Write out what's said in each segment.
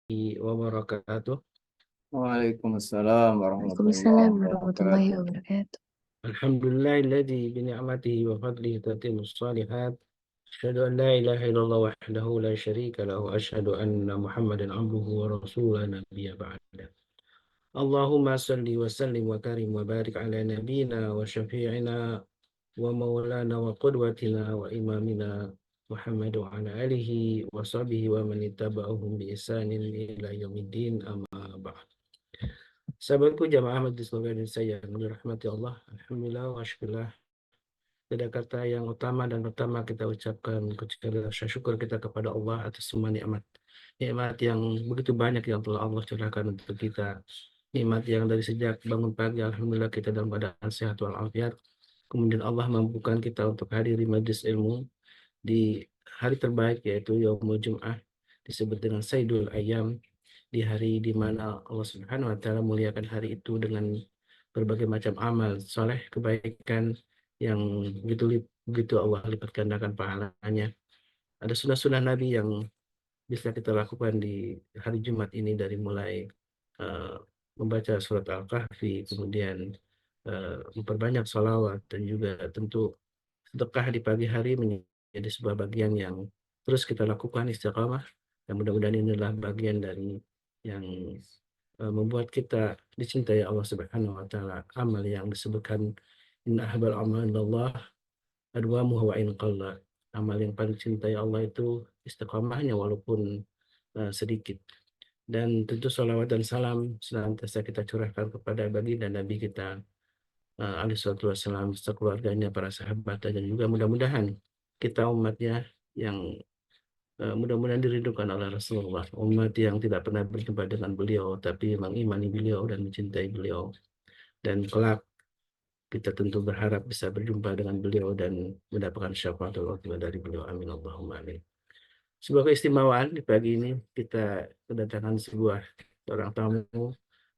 wabarakatuh. Waalaikumsalam warahmatullahi Waalaikumsalam warahmatullahi wabarakatuh. wabarakatuh. Alhamdulillahilladzi bi ni'matihi wa fadlihi tatimmus shalihat. Asyhadu an la ilaha illallah wahdahu la syarika lahu wa asyhadu anna Muhammadan abduhu wa rasuluhu la nabiyya ba'da. Allahumma salli wa sallim wa karim wa barik ala nabiyyina wa syafi'ina wa maulana wa qudwatina wa imamina Muhammad wa ala alihi wa sahbihi wa man ittaba'ahum bi ihsanin ila yaumiddin, amma ba'd. Sahabatku jamaah Majelis Ulama Indonesia yang dirahmati Allah, Alhamdulillah wa syukurlah. Tidak kata yang utama dan pertama kita ucapkan rasa syukur kita kepada Allah atas semua nikmat. Nikmat yang begitu banyak yang telah Allah curahkan untuk kita. Nikmat yang dari sejak bangun pagi, Alhamdulillah kita dalam keadaan sehat walafiat. Kemudian Allah mampukan kita untuk hadiri majelis ilmu di hari terbaik, yaitu Yaumul Jum'ah, disebut dengan Sayyidul Ayyam, di hari di mana Allah Subhanahu wa taala muliakan hari itu dengan berbagai macam amal soleh kebaikan yang begitu Allah lipat gandakan pahalanya. Ada sunnah-sunnah Nabi yang bisa kita lakukan di hari Jumat ini, dari mulai uh, membaca surat Al-Kahfi, kemudian memperbanyak sholawat, dan juga tentu sedekah di pagi hari menjadi sebuah bagian yang terus kita lakukan istiqamah, dan mudah-mudahan inilah bagian dari yang membuat kita dicintai Allah Subhanahu wa taala. Amal yang disebutkan inna ahbal amal Allah adwamuhu wa in qalla. Amal yang paling dicintai Allah itu istiqamahnya walaupun sedikit. Dan tentu salawat dan salam senantiasa kita curahkan kepada baginda Nabi kita alaihi salatu wassalam, sekeluarganya, para sahabat, dan juga mudah-mudahan kita umatnya yang mudah-mudahan dirindukan oleh Rasulullah, umat yang tidak pernah berjumpa dengan beliau tapi mengimani beliau dan mencintai beliau, dan kelak kita tentu berharap bisa berjumpa dengan beliau dan mendapatkan syafaatul uzma dari beliau. Amin Allahumma amin. Sebuah keistimewaan di pagi ini kita kedatangan seorang tamu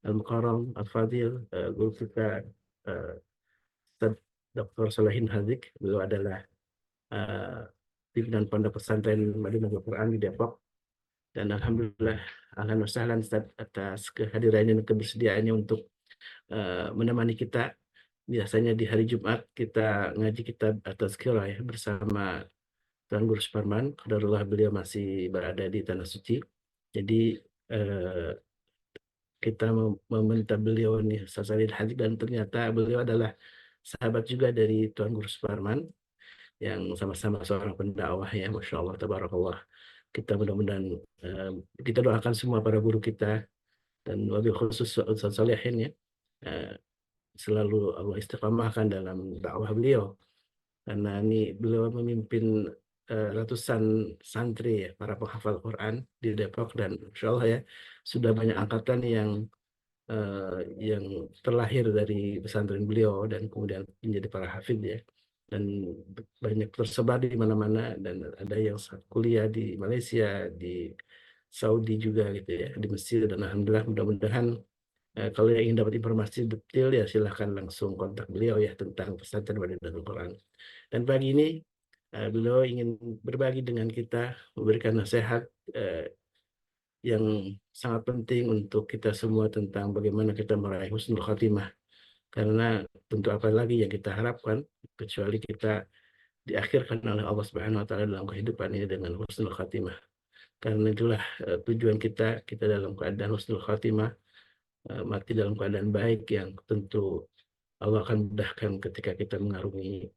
Al-Mukarram Al-Fadil, guru kita Ustaz Dr. Salahin Hazik. Beliau adalah uh, pimpinan Pondok Pesantren Madinah Al-Quran di Depok. Dan Alhamdulillah, ahlan wa sahlan Ustaz atas kehadirannya dan kebersediaannya untuk menemani kita. Biasanya di hari Jumat kita ngaji kitab At-Tazkirah ya, bersama Tuan Guru Suparman. Qadarullah beliau masih berada di Tanah Suci. Jadi kita meminta beliau nih Sasalil Haji, dan ternyata beliau adalah sahabat juga dari Tuan Guru Suparman yang sama-sama seorang pendakwah ya, Masya Allah, Tabarakallah. Kita mudah-mudahan kita doakan semua para guru kita, dan wabil khusus Ustaz Salihin ya, eh, selalu Allah istiqamahkan dalam dakwah beliau, karena ini beliau memimpin ratusan santri ya, para penghafal Quran di Depok, dan Insya Allah ya sudah banyak angkatan yang terlahir dari pesantren beliau dan kemudian menjadi para hafidh ya, dan banyak tersebar di mana-mana, dan ada yang kuliah di Malaysia, di Saudi juga gitu ya, di Mesir, dan alhamdulillah mudah-mudahan kalau yang ingin dapat informasi detail ya silahkan langsung kontak beliau ya tentang pesantren Madinatul Quran. Dan pagi ini beliau ingin berbagi dengan kita, memberikan nasihat yang sangat penting untuk kita semua tentang bagaimana kita meraih husnul khatimah. Karena tentu apa lagi yang kita harapkan kecuali kita diakhirkan oleh Allah Subhanahu wa taala dalam kehidupan ini dengan husnul khatimah. Karena itulah tujuan kita dalam keadaan husnul khatimah, mati dalam keadaan baik, yang tentu Allah akan mudahkan ketika kita mengarungi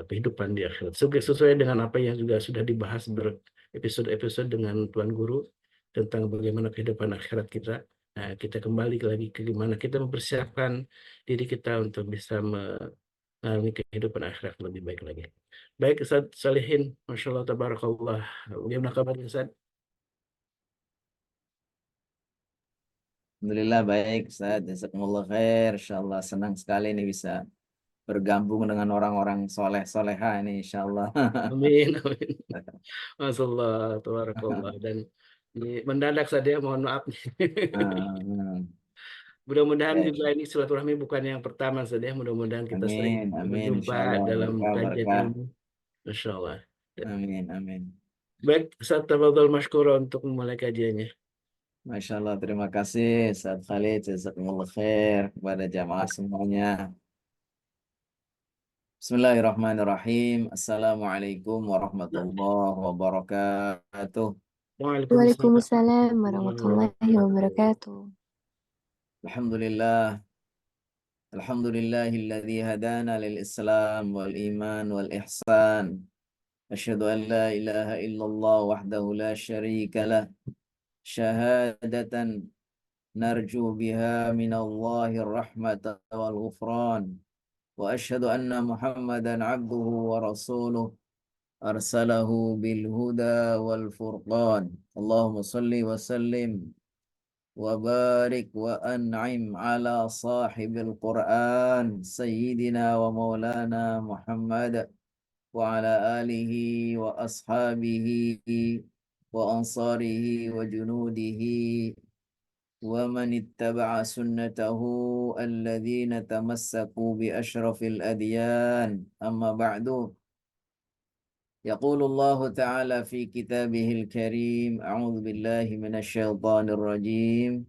kehidupan di akhirat. Sesuai dengan apa yang juga sudah dibahas berepisode-episode dengan Tuan Guru tentang bagaimana kehidupan akhirat kita. Nah, kita kembali lagi ke gimana kita mempersiapkan diri kita untuk bisa mengalami kehidupan akhirat lebih baik lagi. Baik, Ustaz Salihin, Masya Allah, Tabarakallah. Bagaimana kabar Ustaz? Alhamdulillah baik Ustaz. Jazakumullah khair. Insyaallah senang sekali ini bisa bergabung dengan orang-orang soleh soleha ini insyaallah. Amin, amin. Masya Allah, Tabarakallah. Dan ini mendadak saja, mohon maaf. Ah, Mudah-mudahan baik. juga ini silaturahmi bukan yang pertama saja. Mudah-mudahan kita sering Amin, amin. berjumpa Insyaallah dalam berkah kajian berkah. ilmu. Masya Allah. Amin, amin. Baik, Ustaz tafadhol masykura untuk memulai kajiannya. Masya Allah, terima kasih Ustaz Khalid, jazakumullah khair kepada jamaah semuanya. Bismillahirrahmanirrahim. Assalamualaikum warahmatullahi wabarakatuh. Waalaikumsalam Waalaikumsalam warahmatullahi warahmatullahi wabarakatuh. wabarakatuh. Alhamdulillah. Alhamdulillahilladzi hadana lil Islam wal iman wal ihsan. Asyhadu an la ilaha illallah wahdahu la syarika lah. Syahadatan narju biha minallahi rahmata wal ghufran. Wa asyhadu anna Muhammadan abduhu wa rasuluh arsalahu bil huda wal furqan. Allahumma salli wa sallim wa barik wa an'im ala sahibil Qur'an sayyidina wa maulana Muhammad wa ala alihi wa ashabihi wa ansarihi wa junudihi wa man ittaba'a sunnatahu alladhina tamassaku bi ashrafil adyan amma ba'du. يقول الله تعالى في كتابه الكريم أعوذ بالله من الشيطان الرجيم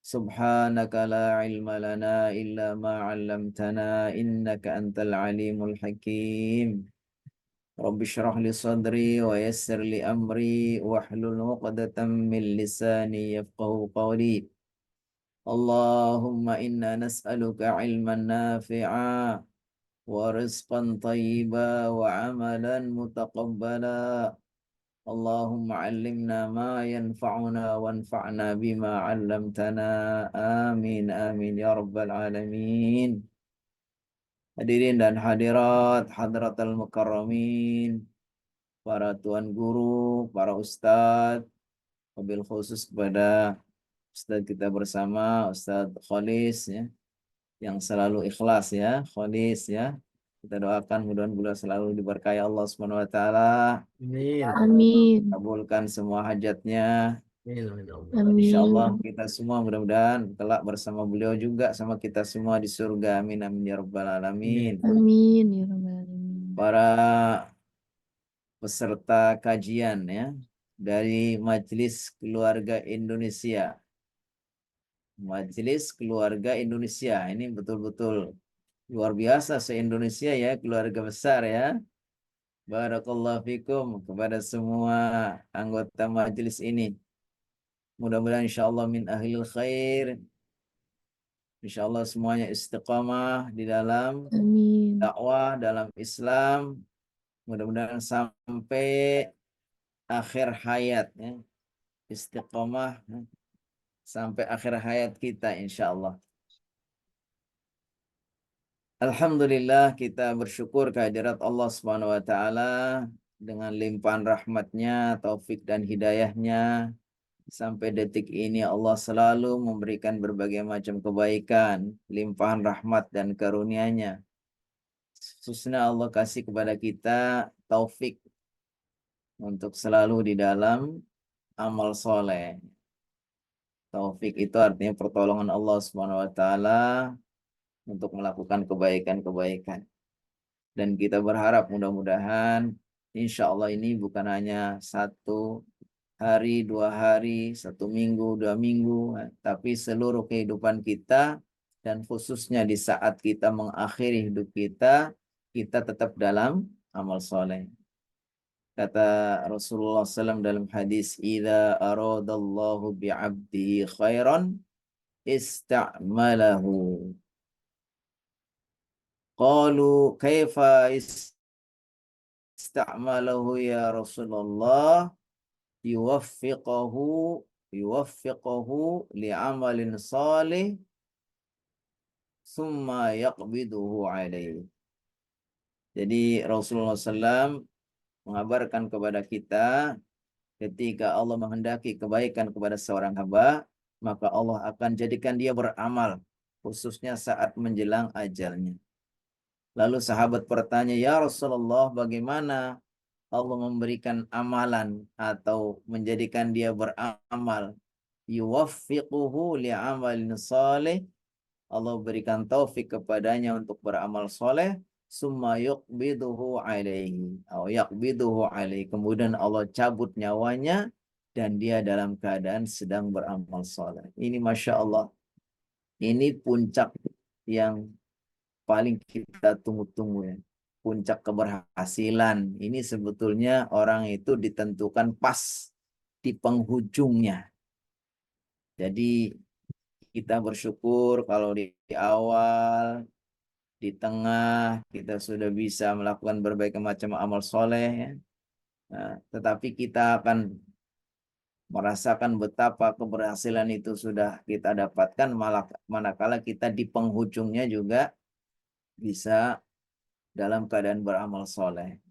سبحانك لا علم لنا إلا ما علمتنا إنك أنت العليم الحكيم رب اشرح لي صدري ويسر لي أمري واحلل عقدة من لساني يفقه قولي اللهم إنا نسألك علما نافعا ورزقا طيبا وعملا متقبلا اللهم علمنا ما ينفعنا وانفعنا بما علمتنا آمين آمين ya rabbal alamin. Hadirin dan hadirat hadratal mukarramin, para tuan guru, para ustadz, wabil khusus kepada ustadz kita bersama Ustadz Khalis ya, yang selalu ikhlas ya, Khalis ya. Kita doakan mudah-mudahan beliau selalu diberkahi Allah Subhanahu wa taala, Amin. Amin. kabulkan semua hajatnya. Amin. Amin. Amin. Insyaallah kita semua mudah-mudahan kelak bersama beliau juga sama kita semua di surga. Amin amin ya rabbal alamin. Amin ya rabbal alamin. Para peserta kajian ya dari Majelis Keluarga Indonesia. Majelis Keluarga Indonesia ini betul-betul luar biasa se-Indonesia ya, keluarga besar ya. Barakallahu fikum kepada semua anggota majelis ini. Mudah-mudahan insyaallah min ahlil khair. Insyaallah semuanya istiqamah di dalam Amin. dakwah, dalam Islam. Mudah-mudahan sampai akhir hayat ya. Istiqamah ya, sampai akhir hayat kita insyaallah. Alhamdulillah kita bersyukur kehadirat Allah Subhanahu wa taala dengan limpahan rahmatnya, taufik dan hidayahnya. Sampai detik ini Allah selalu memberikan berbagai macam kebaikan, limpahan rahmat dan karunia-Nya. Khususnya Allah kasih kepada kita taufik untuk selalu di dalam amal soleh. Taufik itu artinya pertolongan Allah Subhanahu wa taala untuk melakukan kebaikan-kebaikan. Dan kita berharap mudah-mudahan insya Allah ini bukan hanya 1 hari, 2 hari, 1 minggu, 2 minggu, tapi seluruh kehidupan kita dan khususnya di saat kita mengakhiri hidup kita, kita tetap dalam amal soleh. Kata Rasulullah SAW dalam hadis, "Idza aradallahu bi'abdihi khairan ista'malahu." Qalu kaifa ista'malahu ya Rasulullah? Yuwaffiqahu li'amalin salih summa yaqbiduhu alaih. Jadi Rasulullah SAW mengabarkan kepada kita ketika Allah menghendaki kebaikan kepada seorang hamba, maka Allah akan jadikan dia beramal, khususnya saat menjelang ajalnya. Lalu sahabat bertanya, "Ya Rasulullah, bagaimana Allah memberikan amalan atau menjadikan dia beramal?" Yuwaffiquhu li'amalin salih. Allah berikan taufik kepadanya untuk beramal soleh. Summa yuqbiduhu alaihi. Atau yaqbiduhu alaihi. Kemudian Allah cabut nyawanya dan dia dalam keadaan sedang beramal soleh. Ini Masya Allah, ini puncak yang paling kita tunggu-tunggu ya. Puncak keberhasilan. Ini sebetulnya orang itu ditentukan pas di penghujungnya. Jadi kita bersyukur kalau di awal, di tengah kita sudah bisa melakukan berbagai macam amal soleh ya. Nah, tetapi kita akan merasakan betapa keberhasilan itu sudah kita dapatkan manakala kita di penghujungnya juga bisa dalam keadaan beramal soleh.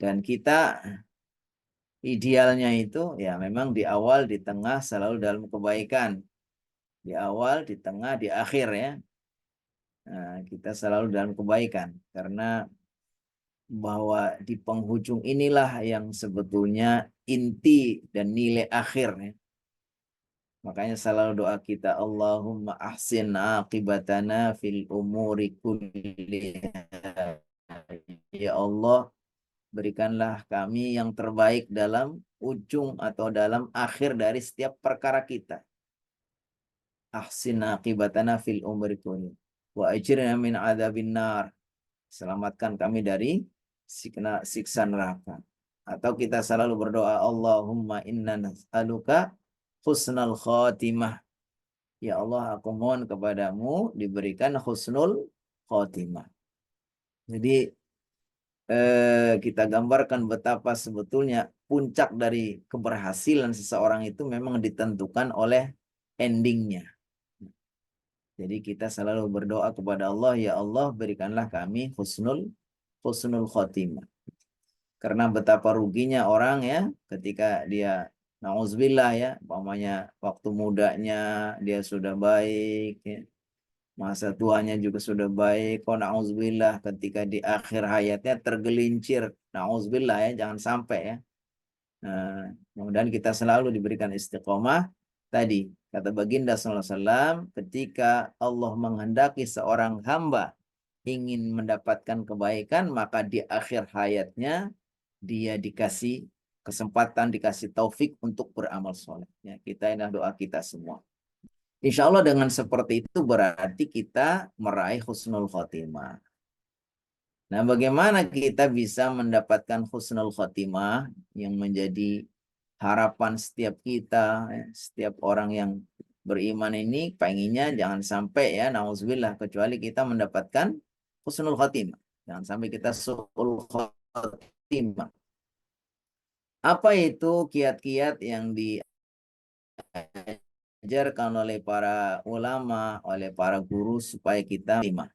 Dan kita idealnya itu ya memang di awal, di tengah selalu dalam kebaikan. Di awal, di tengah, di akhir ya. Nah, kita selalu dalam kebaikan. Karena bahwa di penghujung inilah yang sebetulnya inti dan nilai akhir ya. Makanya selalu doa kita, Allahumma ahsin aqibatana fil umuri kulliha. Ya Allah, berikanlah kami yang terbaik dalam ujung atau dalam akhir dari setiap perkara kita. Ahsin aqibatana fil umuri kulliha. Wa ajirna min adzabin nar. Selamatkan kami dari siksa neraka. Atau kita selalu berdoa, Allahumma inna nas'aluka husnul khatimah. Ya Allah, aku mohon kepadamu diberikan husnul khatimah. Jadi kita gambarkan betapa sebetulnya puncak dari keberhasilan seseorang itu memang ditentukan oleh endingnya. Jadi kita selalu berdoa kepada Allah, ya Allah berikanlah kami husnul khatimah. Karena betapa ruginya orang ya ketika dia na'udzubillah ya, umpamanya waktu mudanya dia sudah baik ya. Masa tuanya juga sudah baik, kok na'udzubillah ketika di akhir hayatnya tergelincir. Na'udzubillah ya, jangan sampai ya. Nah, kemudian kita selalu diberikan istiqomah. Tadi, kata baginda SAW, ketika Allah menghendaki seorang hamba ingin mendapatkan kebaikan, maka di akhir hayatnya dia dikasih kesempatan, dikasih taufik untuk beramal soleh. Ya, kita ini doa kita semua. Insya Allah dengan seperti itu berarti kita meraih husnul khotimah. Nah, bagaimana kita bisa mendapatkan husnul khotimah yang menjadi harapan setiap kita, setiap orang yang beriman ini pengennya jangan sampai ya, nauzubillah, kecuali kita mendapatkan husnul khotimah. Jangan sampai kita su'ul khotimah. Apa itu kiat-kiat yang diajarkan oleh para ulama, oleh para guru supaya kita lima?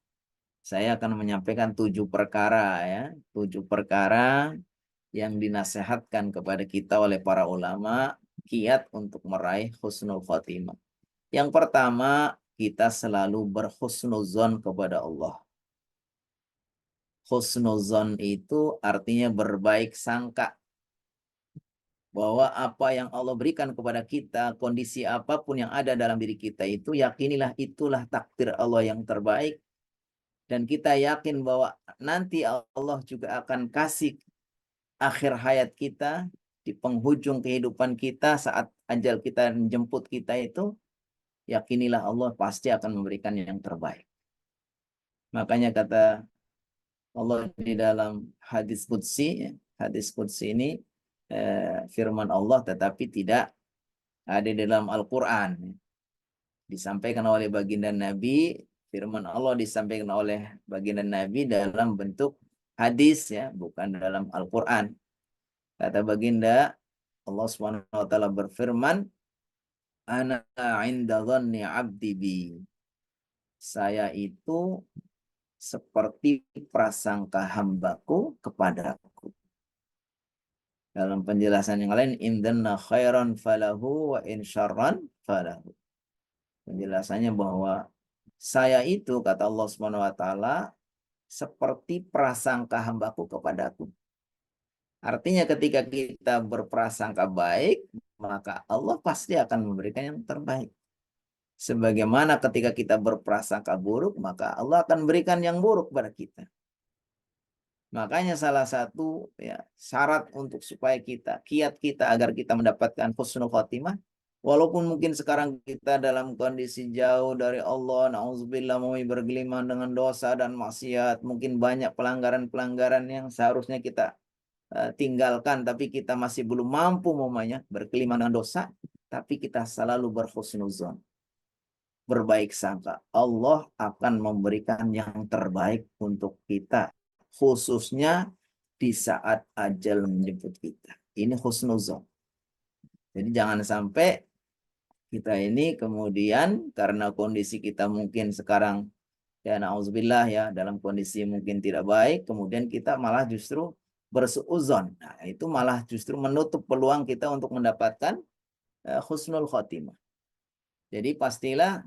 Saya akan menyampaikan 7 perkara ya, 7 perkara yang dinasehatkan kepada kita oleh para ulama, kiat untuk meraih husnul khotimah. Yang pertama, kita selalu berhusnuzon kepada Allah. Husnuzon itu artinya berbaik sangka bahwa apa yang Allah berikan kepada kita, kondisi apapun yang ada dalam diri kita itu, yakinilah itulah takdir Allah yang terbaik. Dan kita yakin bahwa nanti Allah juga akan kasih akhir hayat kita, di penghujung kehidupan kita, saat ajal kita menjemput kita itu, yakinilah Allah pasti akan memberikan yang terbaik. Makanya kata Allah di dalam hadis qudsi ini firman Allah tetapi tidak ada di dalam Al-Quran. Disampaikan oleh baginda Nabi, firman Allah disampaikan oleh baginda Nabi dalam bentuk hadis ya, bukan dalam Al-Quran. Kata baginda, Allah SWT berfirman, ana inda dhanni abdi bi. Saya itu seperti prasangka hambaku kepadaku. Dalam penjelasan yang lain, indanna khairan falahu wa in syarran falahu. Penjelasannya bahwa saya itu, kata Allah SWT, seperti prasangka hambaku kepadaku. Artinya ketika kita berprasangka baik, maka Allah pasti akan memberikan yang terbaik. Sebagaimana ketika kita berprasangka buruk, maka Allah akan berikan yang buruk pada kita. Makanya salah satu ya syarat untuk supaya kiat kita agar kita mendapatkan husnul khotimah, walaupun mungkin sekarang kita dalam kondisi jauh dari Allah, na'udzubillah, mau bergelimang dengan dosa dan maksiat, mungkin banyak pelanggaran-pelanggaran yang seharusnya kita tinggalkan, tapi kita masih belum mampu berkelimang dengan dosa, tapi kita selalu berhusnuzon, berbaik sangka. Allah akan memberikan yang terbaik untuk kita, khususnya di saat ajal menjemput kita. Ini husnuzon. Jadi jangan sampai kita ini kemudian karena kondisi kita mungkin sekarang ya na'udzubillah ya dalam kondisi mungkin tidak baik, kemudian kita malah justru bersuuzon. Nah, itu malah justru menutup peluang kita untuk mendapatkan husnul khotimah. Jadi pastilah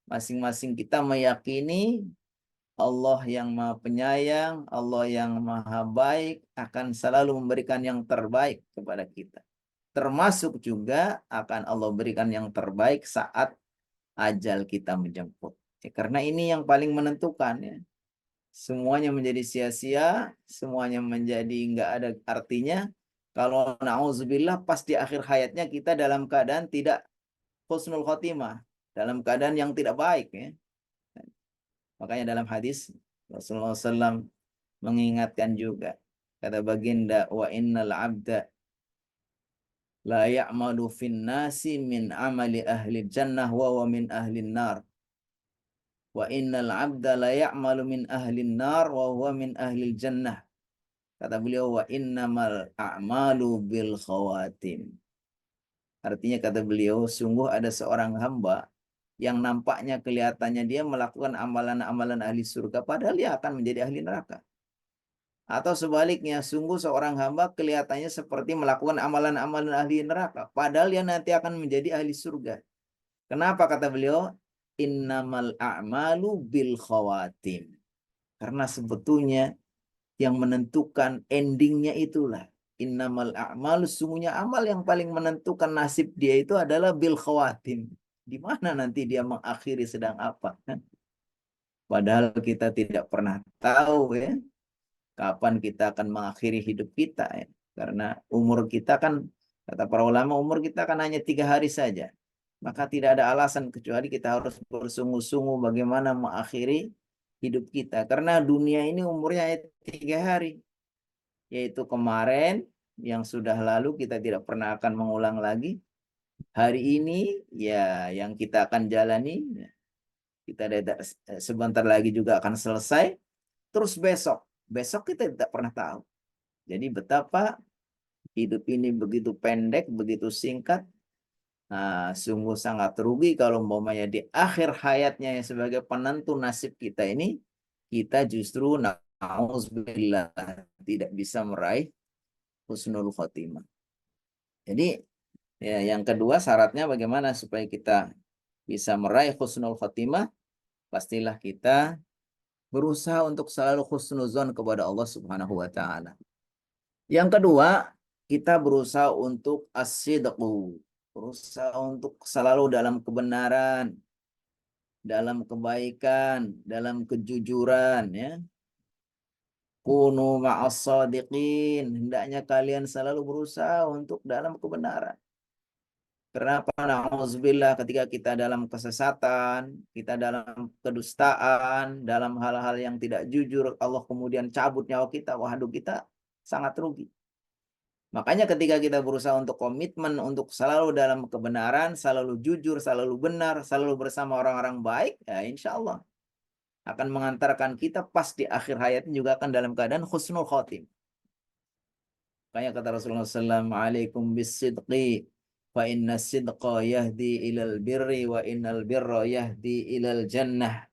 masing-masing kita meyakini Allah yang Maha Penyayang, Allah yang Maha Baik akan selalu memberikan yang terbaik kepada kita. Termasuk juga akan Allah berikan yang terbaik saat ajal kita menjemput. Ya, karena ini yang paling menentukan ya. Semuanya menjadi sia-sia, semuanya menjadi nggak ada artinya. Kalau na'udzubillah pas di akhir hayatnya kita dalam keadaan tidak husnul khotimah, dalam keadaan yang tidak baik ya. Makanya dalam hadis Rasulullah SAW mengingatkan juga, kata baginda, wa innal abda la ya'malu fin nasi min amali ahli jannah wa min ahli nar. Wa innal abda la ya'malu min ahli nar wa huwa min ahli jannah. Kata beliau, wa innamal a'malu bil khawatim. Artinya kata beliau, sungguh ada seorang hamba yang nampaknya kelihatannya dia melakukan amalan-amalan ahli surga, padahal dia akan menjadi ahli neraka. Atau sebaliknya, sungguh seorang hamba kelihatannya seperti melakukan amalan-amalan ahli neraka, padahal dia nanti akan menjadi ahli surga. Kenapa kata beliau? Innamal a'malu bil khawatim. Karena sebetulnya yang menentukan endingnya itulah. Innamal a'malu, sungguhnya amal yang paling menentukan nasib dia itu adalah bil khawatim. Di mana nanti dia mengakhiri sedang apa. Padahal kita tidak pernah tahu ya kapan kita akan mengakhiri hidup kita ya. Karena umur kita kan, kata para ulama, umur kita kan hanya 3 hari saja. Maka tidak ada alasan kecuali kita harus bersungguh-sungguh bagaimana mengakhiri hidup kita. Karena dunia ini umurnya 3 hari. Yaitu kemarin yang sudah lalu kita tidak pernah akan mengulang lagi. Hari ini ya yang kita akan jalani. Kita sebentar lagi juga akan selesai. Terus besok kita tidak pernah tahu. Jadi betapa hidup ini begitu pendek, begitu singkat. Nah, sungguh sangat rugi kalau umpamanya di akhir hayatnya yang sebagai penentu nasib kita ini, kita justru na'udzubillah tidak bisa meraih husnul khotimah. Jadi ya, yang kedua syaratnya bagaimana supaya kita bisa meraih husnul khotimah, pastilah kita berusaha untuk selalu husnuzon kepada Allah Subhanahu wa taala. Yang kedua, kita berusaha untuk as-sidqu, berusaha untuk selalu dalam kebenaran, dalam kebaikan, dalam kejujuran ya. Kunu ma'as shadiqin, hendaknya kalian selalu berusaha untuk dalam kebenaran. Kenapa? Na'udzubillah, ketika kita dalam kesesatan, kita dalam kedustaan, dalam hal-hal yang tidak jujur, Allah kemudian cabut nyawa kita, waduh kita sangat rugi. Makanya ketika kita berusaha untuk komitmen untuk selalu dalam kebenaran, selalu jujur, selalu benar, selalu bersama orang-orang baik, ya insya Allah akan mengantarkan kita pas di akhir hayatnya juga akan dalam keadaan husnul khotim. Makanya kata Rasulullah SAW, alaikum bisidqi, fa inna sidqa yahdi ilal birri, wa innal birra yahdi ilal jannah,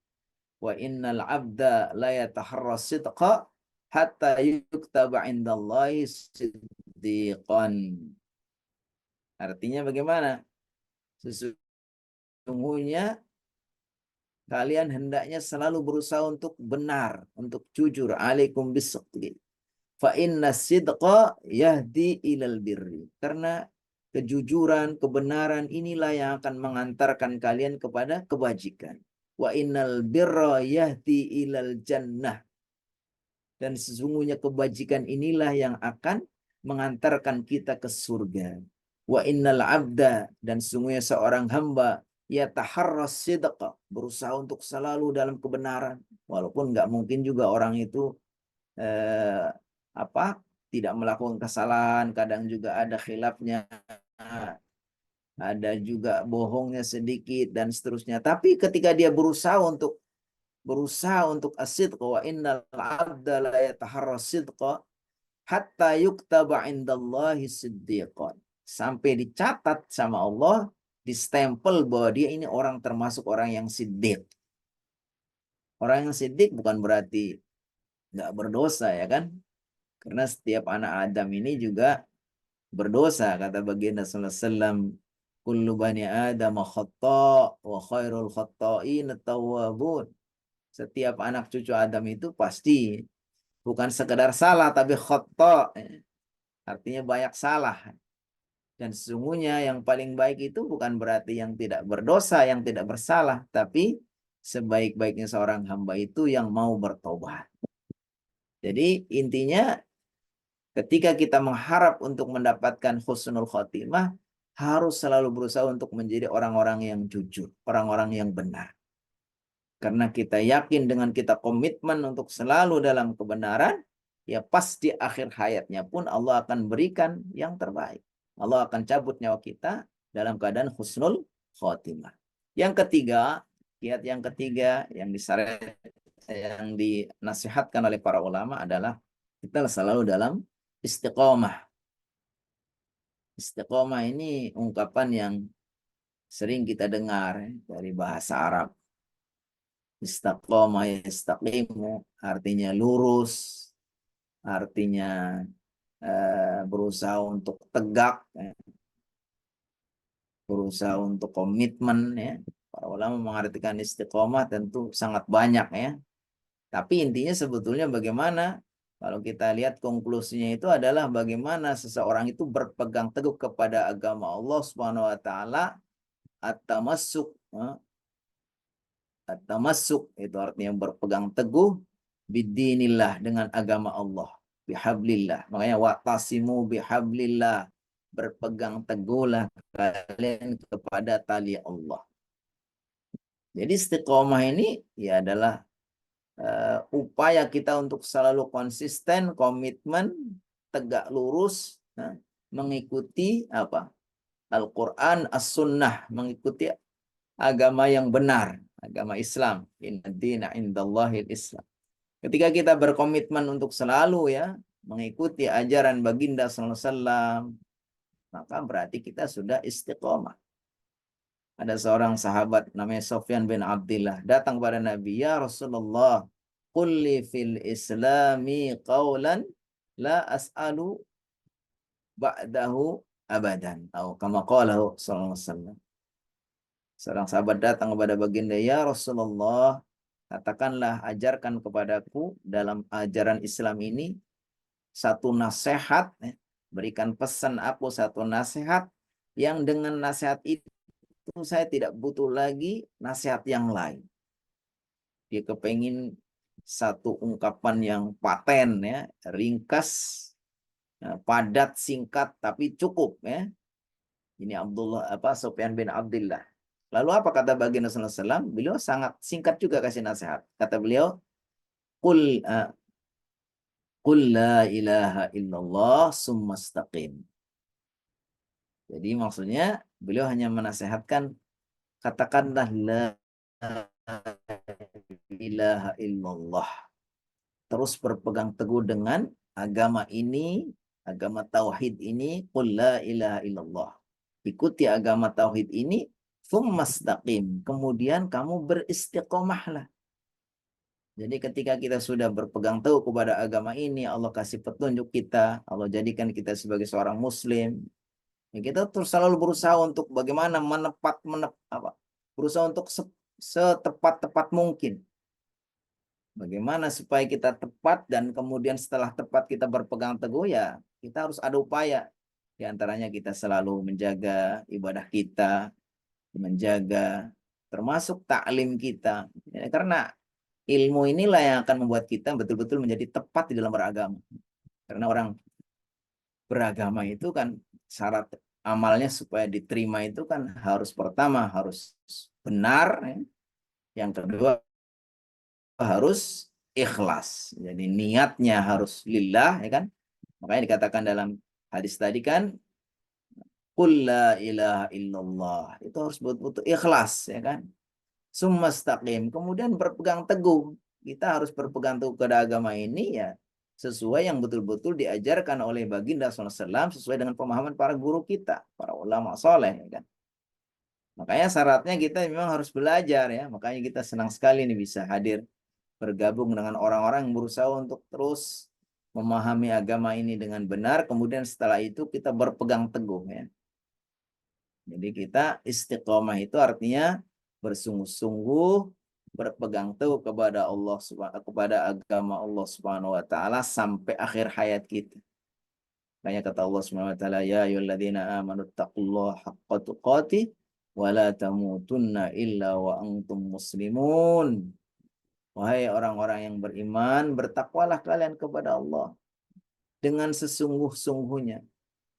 wa innal abda la yataharra sidqa hatta yuktaba indallahi siddiqan. Artinya bagaimana? Sesungguhnya kalian hendaknya selalu berusaha untuk benar, untuk jujur. Alaikum bisidqi. Fa inna sidqa yahdi ilal birri. Karena kejujuran, kebenaran inilah yang akan mengantarkan kalian kepada kebajikan. Wa innal birra yahdi ilal jannah. Dan sesungguhnya kebajikan inilah yang akan mengantarkan kita ke surga. Wa innal abda, dan sesungguhnya seorang hamba yataharras sidqa, berusaha untuk selalu dalam kebenaran. Walaupun nggak mungkin juga orang itu eh, tidak melakukan kesalahan, kadang juga ada khilafnya, ada juga bohongnya sedikit dan seterusnya. Tapi ketika dia berusaha untuk as-sidq, wa innal abda la yataharras sidqa hatta yuktaba indallahi siddiqan, sampai dicatat sama Allah, distempel bahwa dia ini orang termasuk orang yang siddiq. Orang yang siddiq bukan berarti nggak berdosa, ya kan? Karena setiap anak Adam ini juga berdosa, kata baginda sallallahu alaihi wasallam, kullu bani Adam khata' wa khairul khata'in at-tawwabun. Setiap anak cucu Adam itu pasti bukan sekedar salah, tapi khata', artinya banyak salah. Dan sesungguhnya yang paling baik itu bukan berarti yang tidak berdosa, yang tidak bersalah, tapi sebaik-baiknya seorang hamba itu yang mau bertobat. Jadi intinya ketika kita mengharap untuk mendapatkan husnul khotimah, harus selalu berusaha untuk menjadi orang-orang yang jujur, orang-orang yang benar. Karena kita yakin dengan kita komitmen untuk selalu dalam kebenaran, ya pasti akhir hayatnya pun Allah akan berikan yang terbaik. Allah akan cabut nyawa kita dalam keadaan husnul khotimah. Yang ketiga, kiat yang ketiga yang dinasihatkan oleh para ulama adalah kita selalu dalam istiqomah. Istiqomah ini ungkapan yang sering kita dengar dari bahasa Arab. Istiqomah, yastaqimu, artinya lurus, artinya berusaha untuk tegak, berusaha untuk komitmen, ya. Para ulama mengartikan istiqomah tentu sangat banyak, ya. Tapi intinya sebetulnya bagaimana, kalau kita lihat konklusinya itu adalah bagaimana seseorang itu berpegang teguh kepada agama Allah Subhanahu wa taala, at-tamassuk. At-tamassuk itu artinya berpegang teguh bidinillah, dengan agama Allah, bihablillah. Makanya wa'tasimu bihablillah, berpegang teguhlah kalian kepada tali Allah. Jadi istiqomah ini ya adalah upaya kita untuk selalu konsisten, komitmen, tegak lurus, mengikuti Al-Quran, As-Sunnah, mengikuti agama yang benar, agama Islam. Inna dina indallahil Islam. Ketika kita berkomitmen untuk selalu mengikuti ajaran baginda sallallahu alaihi wasallam, maka berarti kita sudah istiqomah. Ada seorang sahabat namanya Sofyan bin Abdillah datang kepada Nabi, ya Rasulullah, qulli fil islami qawlan la as'alu ba'dahu abadan, atau kama qalahu sallallahu alaihi wasallam. Seorang sahabat datang kepada baginda, ya Rasulullah, katakanlah, ajarkan kepadaku dalam ajaran Islam ini satu nasihat, berikan pesan aku satu nasihat yang dengan nasihat itu saya tidak butuh lagi nasihat yang lain. Dia kepengin satu ungkapan yang paten, ringkas, padat, singkat, tapi cukup, ya. Ini Sufyan bin Abdillah. Lalu apa kata baginda sallallahu alaihi wasallam? Beliau sangat singkat juga kasih nasihat. Kata beliau, Qul la ilaha illallah summa istaqim. Jadi maksudnya beliau hanya menasehatkan, katakanlah la ilaha illallah. Terus berpegang teguh dengan agama ini, agama tauhid ini, qul la ilaha illallah. Ikuti agama tauhid ini, tsumma istaqim. Kemudian kamu beristiqomahlah. Jadi ketika kita sudah berpegang teguh kepada agama ini, Allah kasih petunjuk kita, Allah jadikan kita sebagai seorang muslim, ya kita terus selalu berusaha untuk bagaimana berusaha untuk setepat-tepat mungkin. Bagaimana supaya kita tepat, dan kemudian setelah tepat kita berpegang teguh, ya kita harus ada upaya. Di antaranya kita selalu menjaga ibadah kita, menjaga termasuk taklim kita. Ya, karena ilmu inilah yang akan membuat kita betul-betul menjadi tepat di dalam beragama. Karena orang beragama itu kan syarat amalnya supaya diterima itu kan harus pertama harus benar, ya. Yang kedua harus ikhlas. Jadi niatnya harus lillah, ya kan? Makanya dikatakan dalam hadis tadi kan, qul la ilaha illallah. Itu harus betul-betul ikhlas, ya kan? Summastaqim. Kemudian berpegang teguh. Kita harus berpegang teguh kepada agama ini ya sesuai yang betul-betul diajarkan oleh baginda SAW, sesuai dengan pemahaman para guru kita, para ulama soleh, ya kan? Makanya syaratnya kita memang harus belajar, ya. Makanya kita senang sekali nih bisa hadir bergabung dengan orang-orang yang berusaha untuk terus memahami agama ini dengan benar, kemudian setelah itu kita berpegang teguh, ya. Jadi kita istiqomah itu artinya bersungguh-sungguh berpegang teguh kepada Allah, kepada agama Allah Subhanahu wa taala sampai akhir hayat kita. Makanya kata Allah Subhanahu wa taala, ya ayyuhalladzina amanu taqullaha haqqa tuqatih wa la tamutunna illa wa antum muslimun. Wahai orang-orang yang beriman, bertakwalah kalian kepada Allah dengan sesungguh-sungguhnya.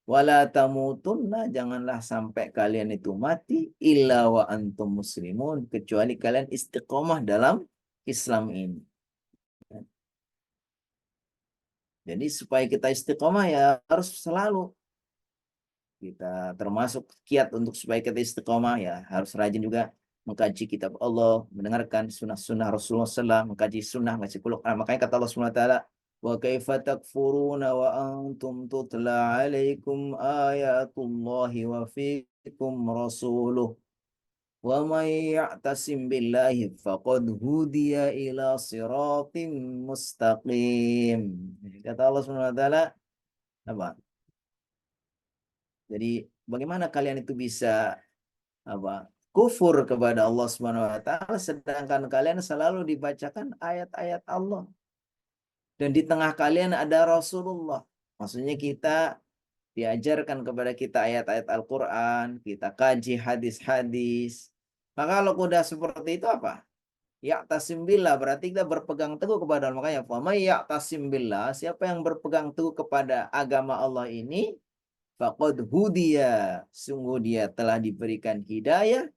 Wala tamutunna, janganlah sampai kalian itu mati illa wa antum muslimun, kecuali kalian istiqomah dalam Islam ini. Jadi supaya kita istiqomah ya harus selalu kita termasuk kiat untuk supaya kita istiqomah ya harus rajin juga mengkaji kitab Allah, mendengarkan sunnah-sunnah Rasulullah SAW, mengkaji sunnah, mengkaji Quran. Makanya kata Allah Subhanahu wa taala, wa kaifa takfuruna wa antum tutla alaikum ayatullahi wa fikum rasuluh wa may ya'tasim billahi faqad hudiya ila siratim mustaqim. Kata Allah Subhanahu wa taala apa? Jadi bagaimana kalian itu bisa apa? Kufur kepada Allah Subhanahu wa taala sedangkan kalian selalu dibacakan ayat-ayat Allah dan di tengah kalian ada Rasulullah. Maksudnya kita diajarkan kepada kita ayat-ayat Al-Qur'an, kita kaji hadis-hadis. Maka kalau udah seperti itu apa? Ya'tasim billah, berarti kita berpegang teguh kepada Allah. Makanya famay ya'tasim billah, siapa yang berpegang teguh kepada agama Allah ini, faqad hudiya, sungguh dia telah diberikan hidayah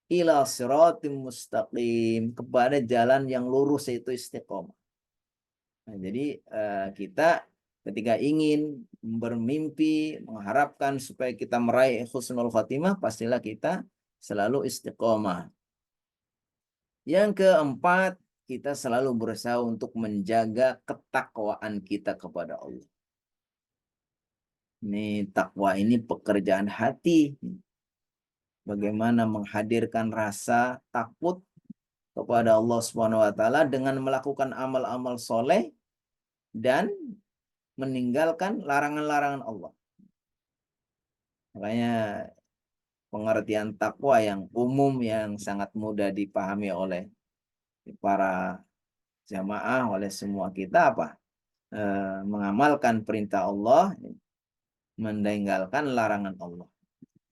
ila siratim mustaqim, kepada jalan yang lurus yaitu istiqomah. Nah, jadi kita ketika ingin bermimpi, mengharapkan supaya kita meraih husnul khatimah, pastilah kita selalu istiqomah. Yang keempat, kita selalu berusaha untuk menjaga ketakwaan kita kepada Allah. Ini takwa ini pekerjaan hati. Bagaimana menghadirkan rasa takut kepada Allah Subhanahu wa taala dengan melakukan amal-amal soleh dan meninggalkan larangan-larangan Allah. Makanya pengertian takwa yang umum yang sangat mudah dipahami oleh para jamaah, oleh semua kita apa? Mengamalkan perintah Allah, meninggalkan larangan Allah.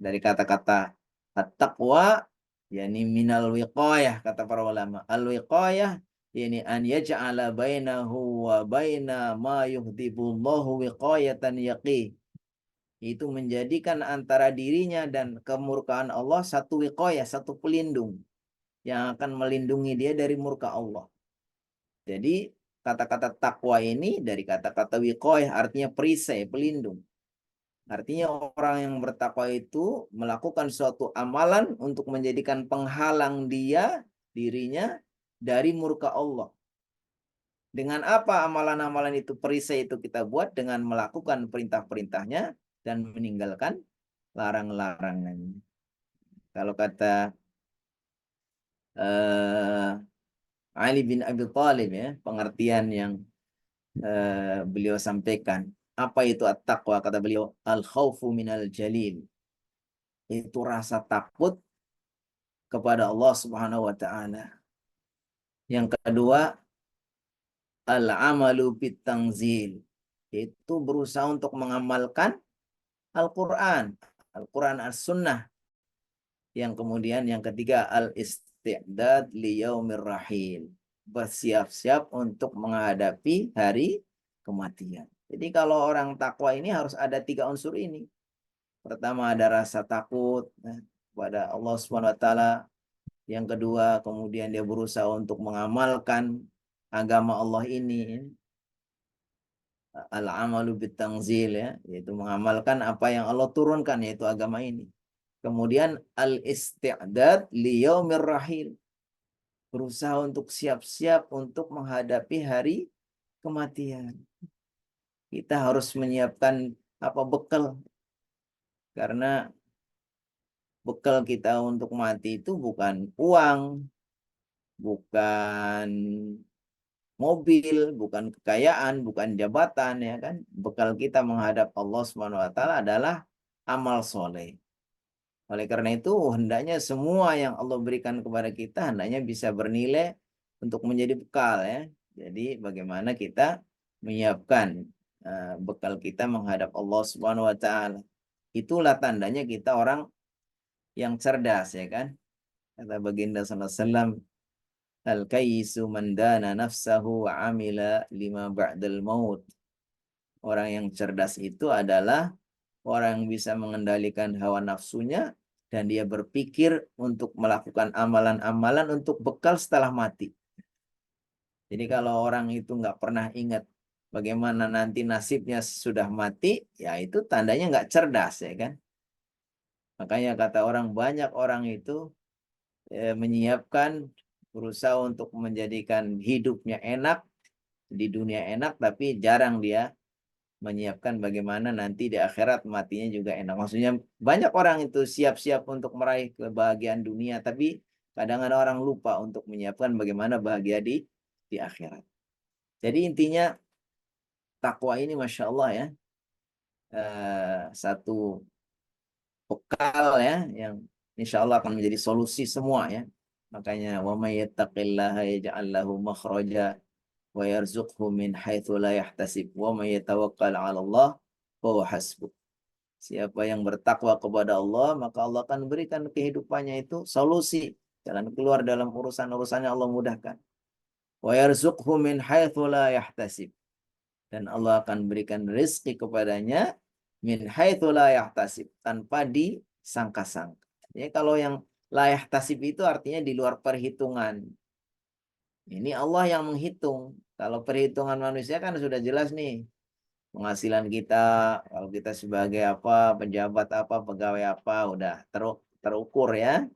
Dari kata-kata at-taqwa yakni minal wiqayah, kata para ulama. Al-wiqayah yakni an yaj'ala bainahu wa baina ma yuhdibullahu wiqayatan yaqi. Itu menjadikan antara dirinya dan kemurkaan Allah satu wiqayah, satu pelindung yang akan melindungi dia dari murka Allah. Jadi kata-kata takwa ini dari kata-kata wiqayah artinya perisai, pelindung. Artinya orang yang bertakwa itu melakukan suatu amalan untuk menjadikan penghalang dirinya dari murka Allah. Dengan apa amalan-amalan itu, perisai itu kita buat? Dengan melakukan perintah-perintahnya dan meninggalkan larang-larangannya. Kalau kata Ali bin Abi Thalib, ya, pengertian yang beliau sampaikan. Apa itu at-taqwa? Kata beliau, al-khawfu minal jalil. Itu rasa takut kepada Allah Subhanahu wa taala. Yang kedua, al-amalu bit-tanzil. Itu berusaha untuk mengamalkan Al-Qur'an, Al-Qur'an as-sunnah. Yang kemudian yang ketiga, al-isti'dad li yaumir rahil. bersiap-siap untuk menghadapi hari kematian. Jadi kalau orang takwa ini harus ada 3 unsur ini. Pertama ada rasa takut kepada Allah Subhanahu wa taala. Yang kedua, kemudian dia berusaha untuk mengamalkan agama Allah ini. Al-amalu bitanzil, ya, yaitu mengamalkan apa yang Allah turunkan, yaitu agama ini. Kemudian al-isti'dad liyaumir rahil, berusaha untuk siap-siap untuk menghadapi hari kematian. Kita harus menyiapkan bekal, karena bekal kita untuk mati itu bukan uang, bukan mobil, bukan kekayaan, bukan jabatan, ya kan. Bekal kita menghadap Allah Subhanahu wa taala adalah amal soleh. Oleh karena itu, hendaknya semua yang Allah berikan kepada kita hendaknya bisa bernilai untuk menjadi bekal, ya. Jadi bagaimana kita menyiapkan bekal kita menghadap Allah Subhanahu wa taala. Itulah tandanya kita orang yang cerdas, ya kan. Kata baginda sallallahu alaihi wasallam, al-kayyisu man dana nafsahu wa amila lima ba'dal maut. Orang yang cerdas itu adalah orang yang bisa mengendalikan hawa nafsunya dan dia berpikir untuk melakukan amalan-amalan untuk bekal setelah mati. Jadi kalau orang itu nggak pernah ingat bagaimana nanti nasibnya sudah mati, ya itu tandanya nggak cerdas, ya kan. Makanya kata orang, banyak orang itu menyiapkan, berusaha untuk menjadikan hidupnya enak, di dunia enak, tapi jarang dia menyiapkan bagaimana nanti di akhirat matinya juga enak. Maksudnya banyak orang itu siap-siap untuk meraih kebahagiaan dunia, tapi kadang-kadang orang lupa untuk menyiapkan bagaimana bahagia di akhirat. Jadi intinya takwa ini Masya Allah, ya, satu bekal, ya, yang insya Allah akan menjadi solusi semua, ya. Makanya wa may yattaqillaha yaj'al lahu makhraja wa yarzuqhu min haitsu la yahtasib wa may yatawakkal 'ala Allah fa huwa hasbuh. Siapa yang bertakwa kepada Allah, maka Allah akan berikan kehidupannya itu solusi, jalan keluar dalam urusan-urusannya Allah mudahkan. Wa yarzuqhu min haitsu la yahtasib. Dan Allah akan berikan rezeki kepadanya min haitsu la yahtasib, tanpa disangka-sangka. Jadi kalau yang la yahtasib itu artinya di luar perhitungan. Ini Allah yang menghitung. Kalau perhitungan manusia kan sudah jelas nih. Penghasilan kita, kalau kita sebagai pejabat pegawai udah terukur, ya.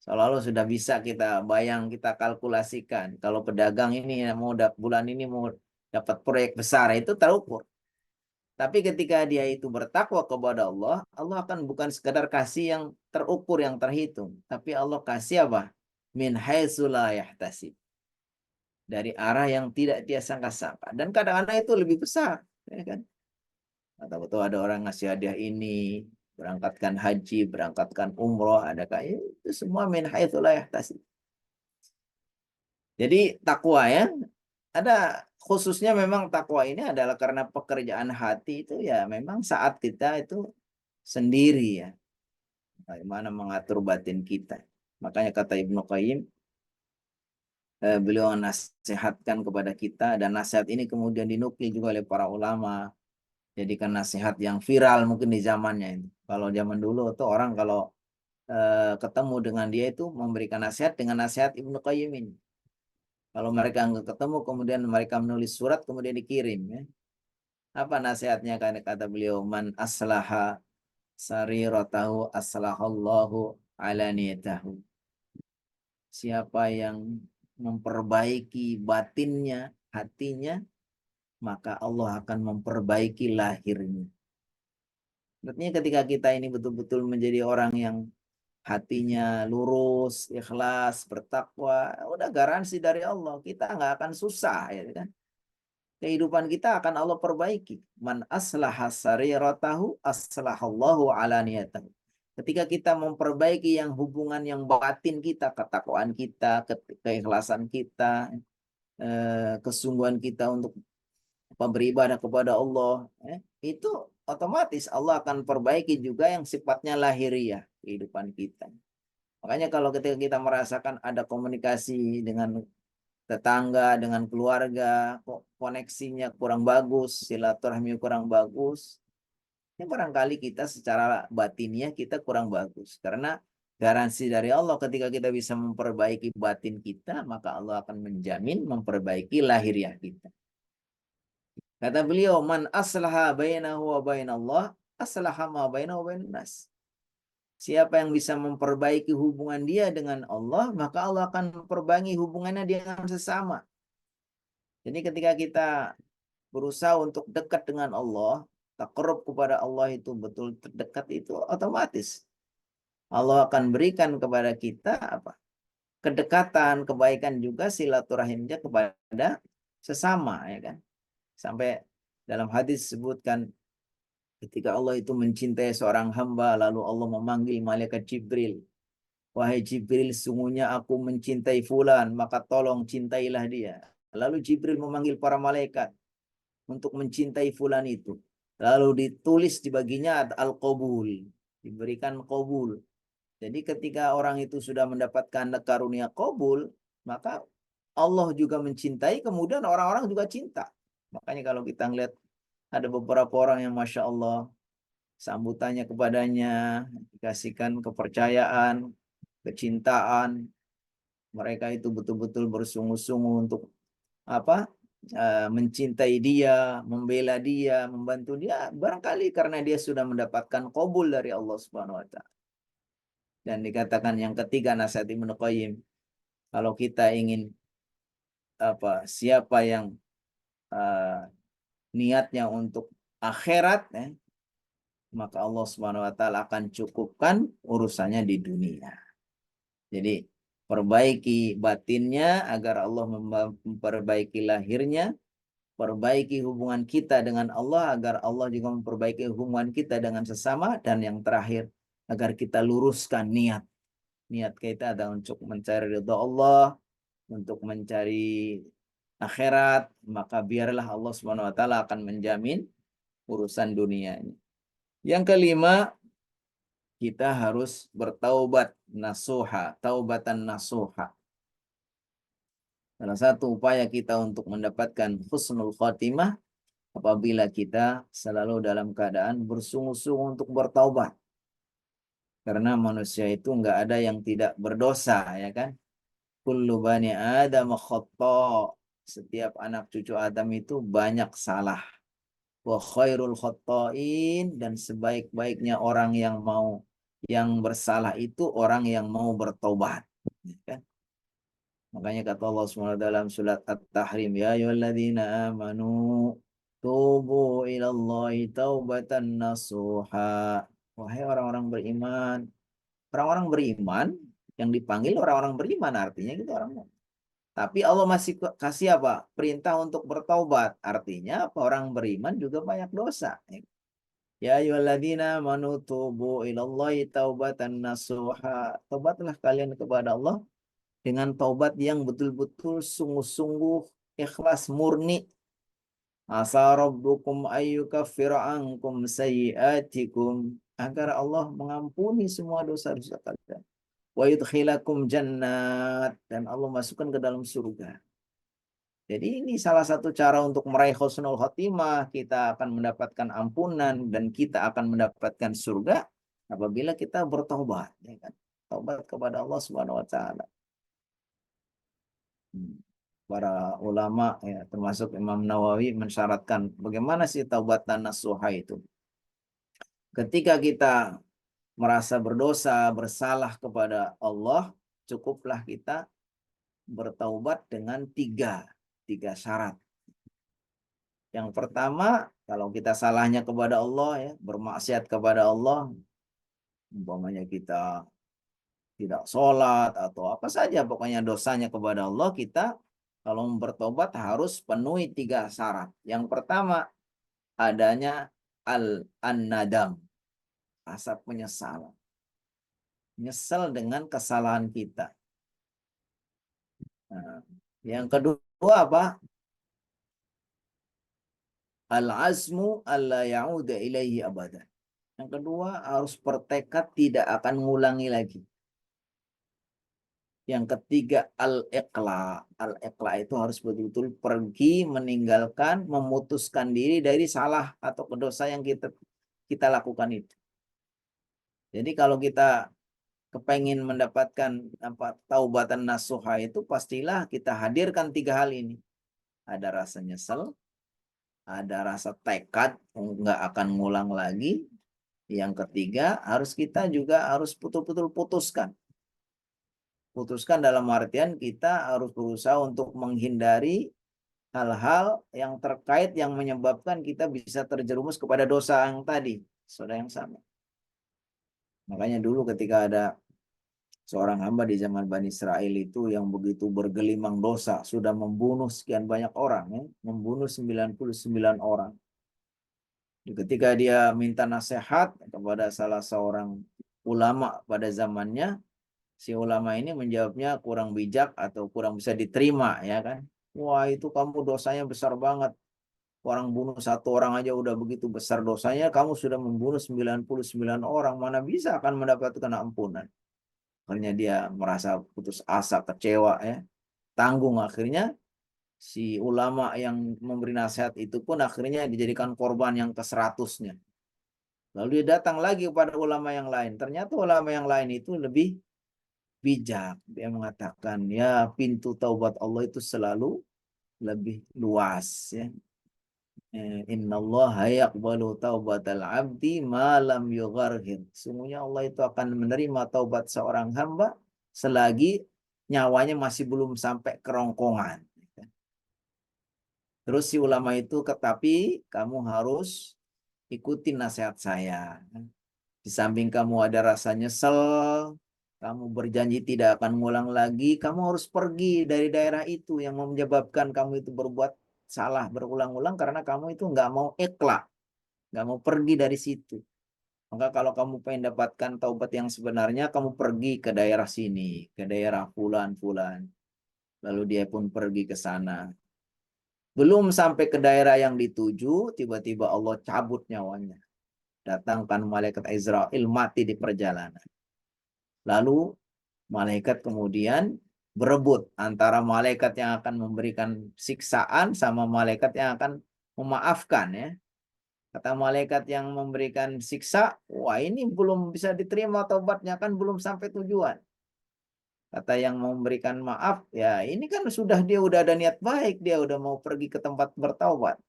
Seolah-olah sudah bisa kita kita kalkulasikan. Kalau pedagang ini mau bulan ini mau dapat proyek besar, itu terukur. Tapi ketika dia itu bertakwa kepada Allah, Allah akan bukan sekadar kasih yang terukur, yang terhitung, tapi Allah kasih apa? Min haitsu la yahtasib. Dari arah yang tidak dia sangka-sangka. Dan kadang-kadang itu lebih besar, ya kan? Atau ada orang ngasih hadiah ini, berangkatkan haji, berangkatkan umroh, adakah itu semua min haitsu la yahtasib. Jadi takwa, ya, ada khususnya memang takwa ini adalah karena pekerjaan hati itu, ya, memang saat kita itu sendiri, ya, bagaimana mengatur batin kita. Makanya kata Ibnu Qayyim, beliau nasihatkan kepada kita, dan nasihat ini kemudian dinukil juga oleh para ulama, jadikan nasihat yang viral mungkin di zamannya ini. Kalau zaman dulu tuh orang kalau ketemu dengan dia itu memberikan nasihat dengan nasihat Ibnu Qayyim ini. Kalau mereka nggak ketemu, kemudian mereka menulis surat, kemudian dikirim, ya. Apa nasihatnya? Kata beliau, man aslaha sariratahu aslahallahu alaniyatahu. Siapa yang memperbaiki batinnya, hatinya, maka Allah akan memperbaiki lahirnya. Artinya ketika kita ini betul-betul menjadi orang yang hatinya lurus, ikhlas, bertakwa, udah garansi dari Allah, kita nggak akan susah, ya kan? Kehidupan kita akan Allah perbaiki. Man aslaha sariratahu aslahallahu alaniyatahu. Ketika kita memperbaiki yang hubungan yang batin kita, ketakwaan kita, keikhlasan kita, kesungguhan kita untuk beribadah kepada Allah, itu otomatis Allah akan perbaiki juga yang sifatnya lahiriah kehidupan kita. Makanya kalau ketika kita merasakan ada komunikasi dengan tetangga, dengan keluarga, kok koneksinya kurang bagus, silaturahmi kurang bagus, ya barangkali kita secara batinnya kita kurang bagus. Karena garansi dari Allah ketika kita bisa memperbaiki batin kita, maka Allah akan menjamin memperbaiki lahiriah kita. Kata beliau, man aslaha bainahu wa bainallah, aslaha ma bainahu wa bainan nas. Siapa yang bisa memperbaiki hubungan dia dengan Allah, maka Allah akan memperbaiki hubungannya dengan sesama. Jadi ketika kita berusaha untuk dekat dengan Allah, takarrub kepada Allah itu betul terdekat, itu otomatis Allah akan berikan kepada kita apa? Kedekatan, kebaikan juga, silaturahimnya kepada sesama, ya kan? Sampai dalam hadis disebutkan ketika Allah itu mencintai seorang hamba, lalu Allah memanggil malaikat Jibril. Wahai Jibril, sungguhnya aku mencintai fulan, maka tolong cintailah dia. Lalu Jibril memanggil para malaikat untuk mencintai fulan itu. Lalu ditulis di baginya al-qabul, diberikan qabul. Jadi ketika orang itu sudah mendapatkan karunia qabul, maka Allah juga mencintai, kemudian orang-orang juga cinta. Makanya kalau kita ngeliat ada beberapa orang yang Masya Allah, sambutannya kepadanya, dikasihkan kepercayaan, kecintaan, mereka itu betul-betul bersungguh-sungguh untuk apa? Mencintai dia, membela dia, membantu dia, barangkali karena dia sudah mendapatkan qabul dari Allah Subhanahu wa taala. Dan dikatakan yang ketiga, nasihat Ibnu Qayyim, kalau kita ingin siapa yang niatnya untuk akhirat, maka Allah Subhanahu wa taala akan cukupkan urusannya di dunia. Jadi perbaiki batinnya agar Allah memperbaiki lahirnya, perbaiki hubungan kita dengan Allah agar Allah juga memperbaiki hubungan kita dengan sesama, dan yang terakhir agar kita luruskan niat kita adalah untuk mencari ridha Allah, untuk mencari akhirat, maka biarlah Allah Subhanahu wa taala akan menjamin urusan dunianya. Yang kelima, kita harus bertaubat nasuha, taubatan nasuha. Salah satu upaya kita untuk mendapatkan husnul khatimah apabila kita selalu dalam keadaan bersungguh-sungguh untuk bertaubat. Karena manusia itu enggak ada yang tidak berdosa, ya kan? Kullu bani Adam khata'. Setiap anak cucu Adam itu banyak salah. Wa khairul khata'in, dan sebaik-baiknya orang yang bersalah itu orang yang mau bertobat, kan? Makanya kata Allah SWT dalam surat At-Tahrim, ya ayyuhalladzina amanu tubu ilallahi taubatan nasuha. Wahai orang-orang beriman. Orang-orang beriman yang dipanggil orang-orang beriman, artinya gitu orang. Tapi Allah masih kasih apa? Perintah untuk bertaubat. Artinya apa? Orang beriman juga banyak dosa. Ya ayyuhalladzina amanu tubu ilallahi taubatan nasuha. Taubatlah kalian kepada Allah dengan taubat yang betul-betul sungguh-sungguh ikhlas, murni. Asa rabbukum ayyukaffira ankum sayyiatikum, agar Allah mengampuni semua dosa-dosa kalian. Wa yudkhilakum jannat, dan Allah masukkan ke dalam surga. Jadi ini salah satu cara untuk meraih husnul khotimah. Kita akan mendapatkan ampunan dan kita akan mendapatkan surga apabila kita bertobat, ya kan? Taubat kepada Allah Subhanahu wa taala. Para ulama, ya, termasuk Imam Nawawi mensyaratkan bagaimana sih taubatan nasuha itu. Ketika kita merasa berdosa, bersalah kepada Allah, cukuplah kita bertaubat dengan tiga syarat. Yang pertama, kalau kita salahnya kepada Allah, ya, bermaksiat kepada Allah, umpamanya kita tidak sholat atau apa saja, pokoknya dosanya kepada Allah, kita kalau bertobat harus penuhi tiga syarat. Yang pertama, adanya an-nadam, rasa penyesalan. Nyesal dengan kesalahan kita. Nah, yang kedua apa? Al-azmu alla ya'uda ilaihi abadan. Yang kedua harus bertekad tidak akan mengulangi lagi. Yang ketiga al-iqla. Al-iqla itu harus betul-betul pergi, meninggalkan, memutuskan diri dari salah atau dosa yang kita lakukan itu. Jadi kalau kita kepengen mendapatkan taubatan nasuha itu, pastilah kita hadirkan 3 hal ini. Ada rasa nyesel, ada rasa tekad nggak akan ngulang lagi. Yang ketiga, kita juga harus betul-betul putuskan. Putuskan dalam artian kita harus berusaha untuk menghindari hal-hal yang terkait yang menyebabkan kita bisa terjerumus kepada dosa yang tadi, dosa yang sama. Makanya dulu ketika ada seorang hamba di zaman Bani Israel itu yang begitu bergelimang dosa, sudah membunuh sekian banyak orang, ya, membunuh 99 orang. Ketika dia minta nasihat kepada salah seorang ulama pada zamannya, si ulama ini menjawabnya kurang bijak atau kurang bisa diterima, ya kan? Wah, itu kamu dosanya besar banget. Orang bunuh 1 orang aja udah begitu besar dosanya, kamu sudah membunuh 99 orang, mana bisa akan mendapatkan ampunan. Akhirnya dia merasa putus asa, kecewa, ya. Tanggung. Akhirnya si ulama yang memberi nasihat itu pun akhirnya dijadikan korban yang ke-100-nya. Lalu dia datang lagi kepada ulama yang lain. Ternyata ulama yang lain itu lebih bijak. Dia mengatakan, ya, pintu taubat Allah itu selalu lebih luas, ya. Innallaha yaqbalu taubatal abdi ma lam yugharghir. Sungguhnya Allah itu akan menerima taubat seorang hamba selagi nyawanya masih belum sampai kerongkongan. Terus si ulama itu, tapi kamu harus ikuti nasihat saya. Di samping kamu ada rasa nyesel, kamu berjanji tidak akan ngulang lagi, kamu harus pergi dari daerah itu yang menyebabkan kamu itu berbuat salah berulang-ulang karena kamu itu nggak mau ikhlas, nggak mau pergi dari situ. Maka kalau kamu pengen dapatkan taubat yang sebenarnya, kamu pergi ke daerah sini, ke daerah fulan-fulan. Lalu dia pun pergi ke sana. Belum sampai ke daerah yang dituju, tiba-tiba Allah cabut nyawanya. Datangkan malaikat Israel, mati di perjalanan. Lalu malaikat kemudian berebut antara malaikat yang akan memberikan siksaan sama malaikat yang akan memaafkan, ya. Kata malaikat yang memberikan siksa, wah, ini belum bisa diterima taubatnya, kan belum sampai tujuan. Kata yang memberikan maaf, ya ini kan dia udah ada niat baik, dia udah mau pergi ke tempat bertaubat.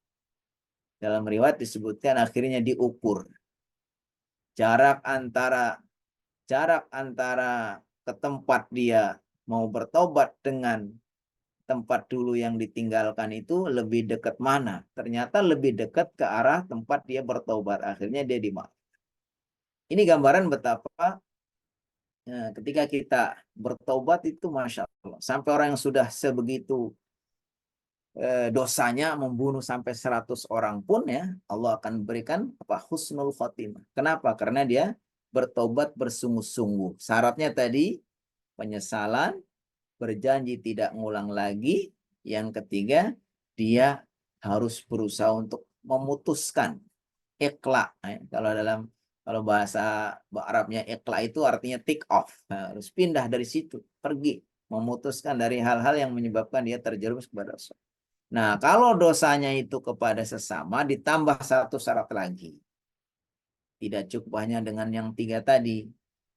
Dalam riwayat disebutkan akhirnya diukur jarak antara ke tempat dia mau bertobat dengan tempat dulu yang ditinggalkan itu lebih dekat mana. Ternyata lebih dekat ke arah tempat dia bertobat. Akhirnya dia dimaafkan. Ini gambaran betapa ketika kita bertobat itu Masya Allah. Sampai orang yang sudah sebegitu dosanya membunuh sampai 100 orang pun, ya, Allah akan berikan husnul khotimah. Kenapa? Karena dia bertobat bersungguh-sungguh. Syaratnya tadi penyesalan, berjanji tidak ngulang lagi. Yang ketiga, dia harus berusaha untuk memutuskan ikhla. Kalau bahasa Arabnya ikhla itu artinya take off. Harus pindah dari situ, pergi, memutuskan dari hal-hal yang menyebabkan dia terjerumus kepada dosa. Nah, kalau dosanya itu kepada sesama, ditambah 1 syarat lagi. Tidak cukup hanya dengan yang 3 tadi.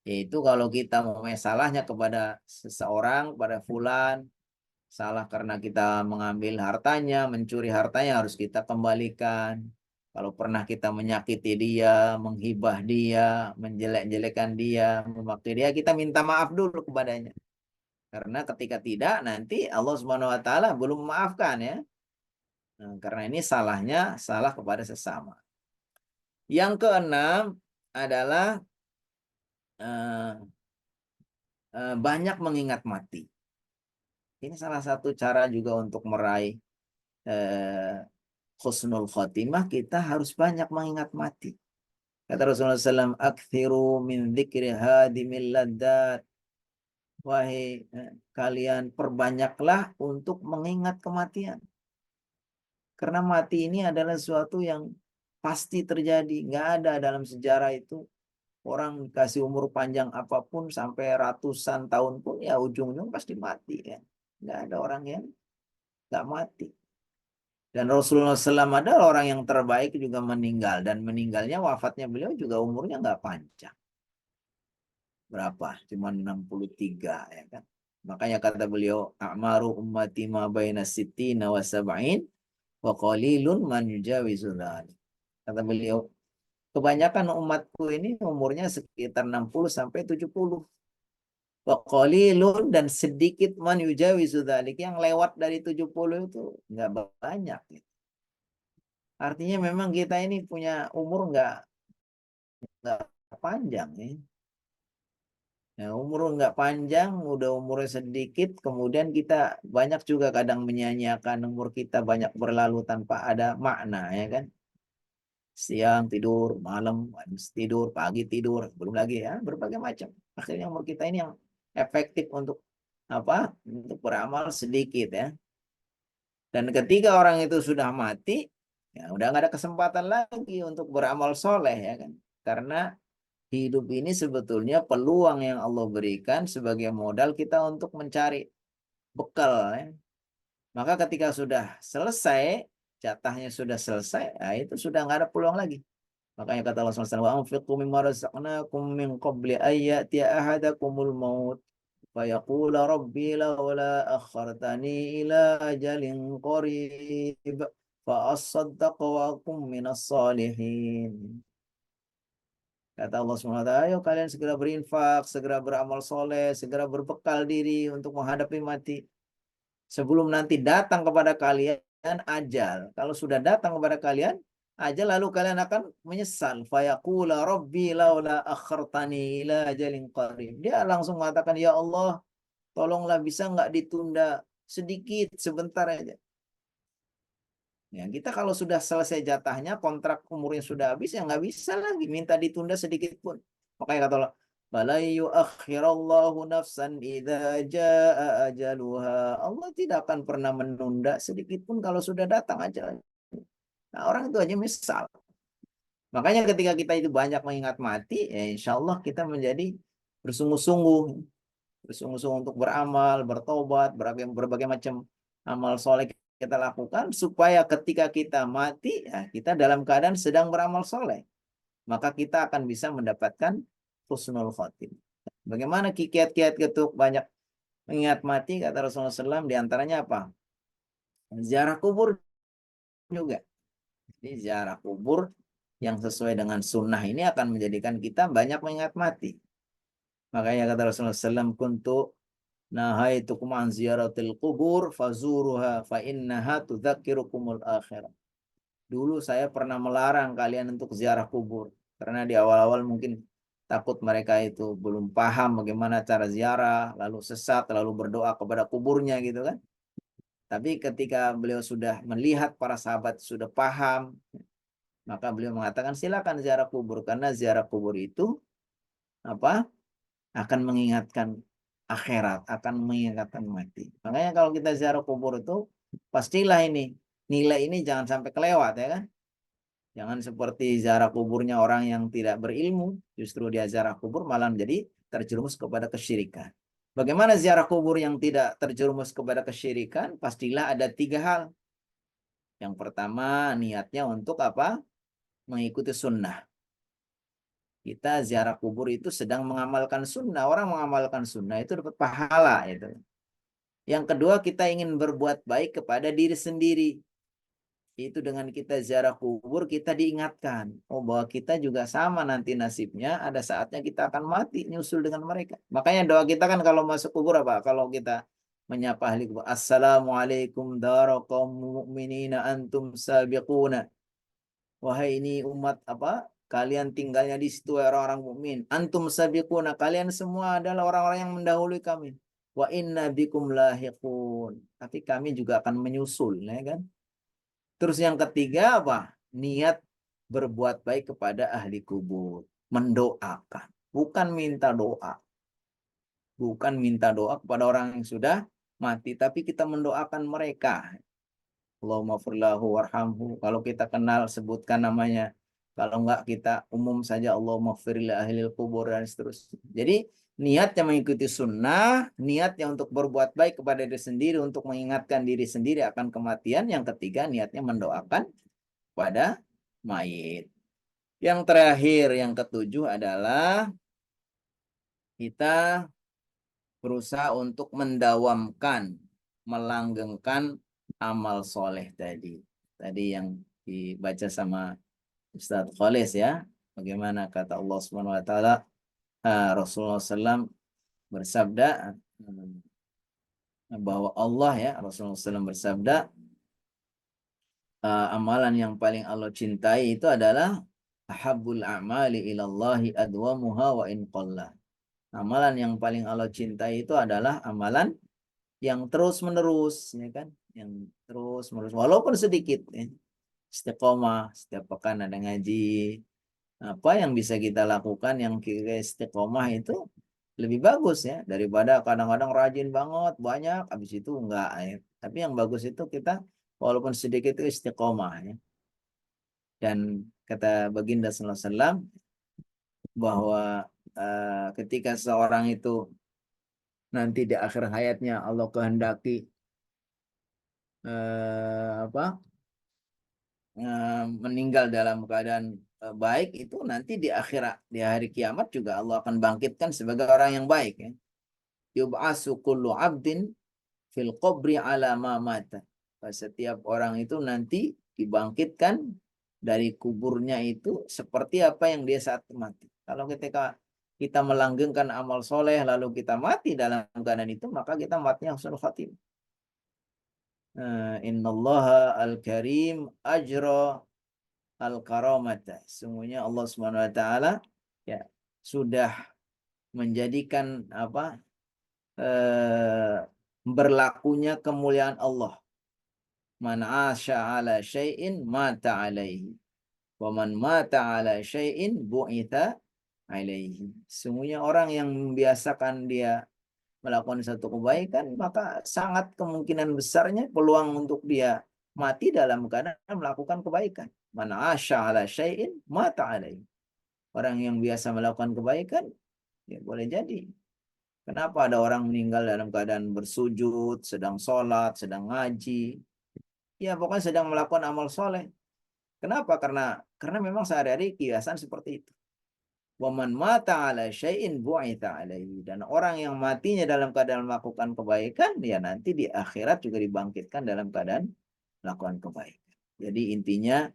Yaitu kalau kita mau salahnya kepada seseorang, kepada fulan, salah karena kita mengambil hartanya, mencuri hartanya, harus kita kembalikan. Kalau pernah kita menyakiti dia, menghibah dia, menjelek-jelekan dia, memaki dia, kita minta maaf dulu kepadanya. Karena ketika tidak, nanti Allah Subhanahu wa taala belum memaafkan, ya. Nah, karena ini salah kepada sesama. Yang keenam adalah banyak mengingat mati. Ini salah satu cara juga untuk meraih husnul khotimah. Kita harus banyak mengingat mati. Kata Rasulullah SAW, "Aktsiru min dzikri hadimil laddat." Wahai kalian, perbanyaklah untuk mengingat kematian. Karena mati ini adalah sesuatu yang pasti terjadi. Nggak ada dalam sejarah itu Orang dikasih umur panjang apapun sampai ratusan tahun pun ya ujung-ujung pasti mati ya. Nggak ada orang yang nggak mati. Dan Rasulullah SAW adalah orang yang terbaik juga meninggal. Dan meninggalnya, wafatnya beliau juga umurnya nggak panjang. Berapa? Cuma 63 ya kan. Makanya kata beliau, a'maru ummati ma baina sittina wa sab'in wa qalilun man yujawizu dzalik. Kata beliau, kebanyakan umatku ini umurnya sekitar 60 sampai 70. Wa qalilun, dan sedikit man yujawizu dzalik, yang lewat dari 70 itu nggak banyak. Artinya memang kita ini punya umur nggak panjang ya. Nah, umur nggak panjang, udah umurnya sedikit, kemudian kita banyak juga kadang menyanyiakan umur kita banyak berlalu tanpa ada makna ya kan. Siang tidur, malam tidur, pagi tidur, belum lagi ya berbagai macam. Akhirnya umur kita ini yang efektif untuk apa? Untuk beramal sedikit ya. Dan ketika orang itu sudah mati, ya udah nggak ada kesempatan lagi untuk beramal soleh ya kan. Karena hidup ini sebetulnya peluang yang Allah berikan sebagai modal kita untuk mencari bekal ya. Maka ketika sudah selesai, jatahnya sudah selesai, nah itu sudah nggak ada peluang lagi. Makanya kata Allah SWT, wa anfiqu mimma razaqnakum min qabli ayyatiya ahadakumul maut fayaqula rabbi laula akhartani ila ajalin qarib fa asaddaqa wa akum minas salihin. Kata Allah SWT, ayo kalian segera berinfak, segera beramal soleh, segera berbekal diri untuk menghadapi mati. Sebelum nanti datang kepada kalian ajal. Kalau sudah datang kepada kalian ajal, lalu kalian akan menyesal. Fayaqula rabbi laula akhartani ila ajalin qarib. Dia langsung mengatakan, ya Allah, tolonglah bisa nggak ditunda sedikit, sebentar aja. Ya, kita kalau sudah selesai jatahnya, kontrak umurnya sudah habis, ya nggak bisa lagi minta ditunda sedikit pun. Makanya kata Allah, "Bala yu'akhirallahu nafsan idza jaa ajaluha." Allah tidak akan pernah menunda sedikit pun kalau sudah datang ajalnya. Nah, orang itu aja misal. Makanya ketika kita itu banyak mengingat mati, ya insya Allah kita menjadi bersungguh-sungguh. Bersungguh-sungguh untuk beramal, bertobat, berbagai macam amal soleh kita lakukan supaya ketika kita mati ya kita dalam keadaan sedang beramal soleh, maka kita akan bisa mendapatkan husnul khotimah. Bagaimana kiat-kiat untuk banyak mengingat mati, kata Rasulullah SAW, diantaranya apa? Ziarah kubur juga. Jadi ziarah kubur yang sesuai dengan sunnah ini akan menjadikan kita banyak mengingat mati. Makanya kata Rasulullah SAW, kuntu nahaitukum an ziyaratil qubur fazuruha fa innaha tudzakirukumul akhirah. Dulu saya pernah melarang kalian untuk ziarah kubur karena di awal-awal mungkin takut mereka itu belum paham bagaimana cara ziarah, lalu sesat, lalu berdoa kepada kuburnya gitu kan. Tapi ketika beliau sudah melihat para sahabat sudah paham, maka beliau mengatakan silakan ziarah kubur, karena ziarah kubur itu apa? Akan mengingatkan akhirat, akan mengingatkan mati. Makanya kalau kita ziarah kubur itu, pastilah ini, nilai ini jangan sampai kelewat ya kan. Jangan seperti ziarah kuburnya orang yang tidak berilmu, justru dia ziarah kubur malah menjadi terjerumus kepada kesyirikan. Bagaimana ziarah kubur yang tidak terjerumus kepada kesyirikan? Pastilah ada 3 hal. Yang pertama, niatnya untuk apa? Mengikuti sunnah. Kita ziarah kubur itu sedang mengamalkan sunnah. Orang mengamalkan sunnah itu dapat pahala. Itu. Yang kedua, kita ingin berbuat baik kepada diri sendiri. Itu dengan kita ziarah kubur, kita diingatkan. Oh, bahwa kita juga sama nanti nasibnya. Ada saatnya kita akan mati, nyusul dengan mereka. Makanya doa kita kan kalau masuk kubur apa? Kalau kita menyapa ahli kubur. Assalamualaikum daraqam mu'minina antum sabiquna. Wahai ini umat apa? Kalian tinggalnya di situ orang-orang mukmin. Antum sabiquna, kalian semua adalah orang-orang yang mendahului kami. Wa inna bikum lahiqun. Tapi kami juga akan menyusul, ya kan? Terus yang ketiga apa? Niat berbuat baik kepada ahli kubur, mendoakan, bukan minta doa. Bukan minta doa kepada orang yang sudah mati, tapi kita mendoakan mereka. Allahumma firlahu warhamhu. Kalau kita kenal, sebutkan namanya. Kalau enggak kita umum saja Allahumma ighfir li ahlil qubur dan seterusnya. Jadi niatnya mengikuti sunnah, niatnya untuk berbuat baik kepada diri sendiri, untuk mengingatkan diri sendiri akan kematian. Yang ketiga, niatnya mendoakan pada mayit. Yang terakhir, yang ketujuh adalah kita berusaha untuk mendawamkan, melanggengkan amal soleh tadi. Tadi yang dibaca sama Ustadz Khalis ya. Bagaimana kata Allah Subhanahu wa taala, Rasulullah SAW bersabda bahwa Allah ya, Rasulullah SAW bersabda, amalan yang paling Allah cintai itu adalah ahabbul a'mali ilallahi adwamuha wa in qalla. Amalan yang paling Allah cintai itu adalah amalan yang terus menerus, ya kan? Yang terus menerus walaupun sedikit ya. Istiqomah, setiap pekan ada ngaji. Apa yang bisa kita lakukan yang kira istiqomah itu lebih bagus ya daripada kadang-kadang rajin banget banyak habis itu enggak ya. Tapi yang bagus itu kita walaupun sedikit itu istiqomah ya. Dan kata Baginda sallallahu alaihi wasallam bahwa ketika seorang itu nanti di akhir hayatnya Allah kehendaki meninggal dalam keadaan baik, itu nanti di akhirat, di hari kiamat juga Allah akan bangkitkan sebagai orang yang baik ya. Yub'asu kullu 'abdin fil qabri ala ma mata. Setiap orang itu nanti dibangkitkan dari kuburnya itu seperti apa yang dia saat mati. Kalau ketika kita melanggengkan amal soleh lalu kita mati dalam keadaan itu, maka kita matinya husnul khatimah. Innallaha al-karim ajra al-karamata. Sungguhnya Allah Subhanahu wa taala ya sudah menjadikan berlakunya kemuliaan Allah. Man asya ala syai'in mata alaihi. Wa man mata ala syai'in bu'itha alaihi. Sungguhnya orang yang membiasakan dia melakukan satu kebaikan, maka sangat kemungkinan besarnya peluang untuk dia mati dalam keadaan melakukan kebaikan. Man asya ala syai'in mata alaihi. Orang yang biasa melakukan kebaikan, ya boleh jadi. Kenapa ada orang meninggal dalam keadaan bersujud, sedang sholat, sedang ngaji. Ya pokoknya sedang melakukan amal soleh. Kenapa? Karena memang sehari-hari kebiasaan seperti itu. Waman mata ala syai'in bu'itha alaihi. Dan orang yang matinya dalam keadaan melakukan kebaikan, ya nanti di akhirat juga dibangkitkan dalam keadaan melakukan kebaikan. Jadi intinya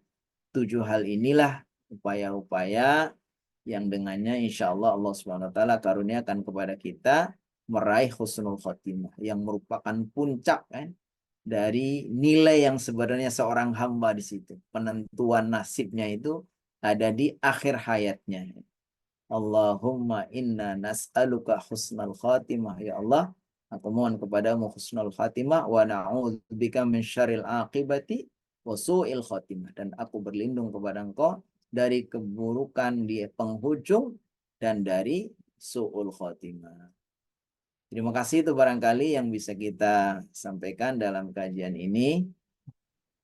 7 hal inilah upaya-upaya yang dengannya insya Allah Allah Subhanahu wa taala karuniakan kepada kita meraih husnul khotimah yang merupakan puncak kan dari nilai yang sebenarnya seorang hamba di situ. Penentuan nasibnya itu ada di akhir hayatnya. Allahumma inna nas'aluka husnul khatimah. Ya Allah, aku mohon kepadamu husnul khatimah wa na'udzubika min syarril aqibati wa su'il khatimah. Dan aku berlindung kepada Engkau dari keburukan di penghujung dan dari su'ul khatimah. Terima kasih itu barangkali yang bisa kita sampaikan dalam kajian ini.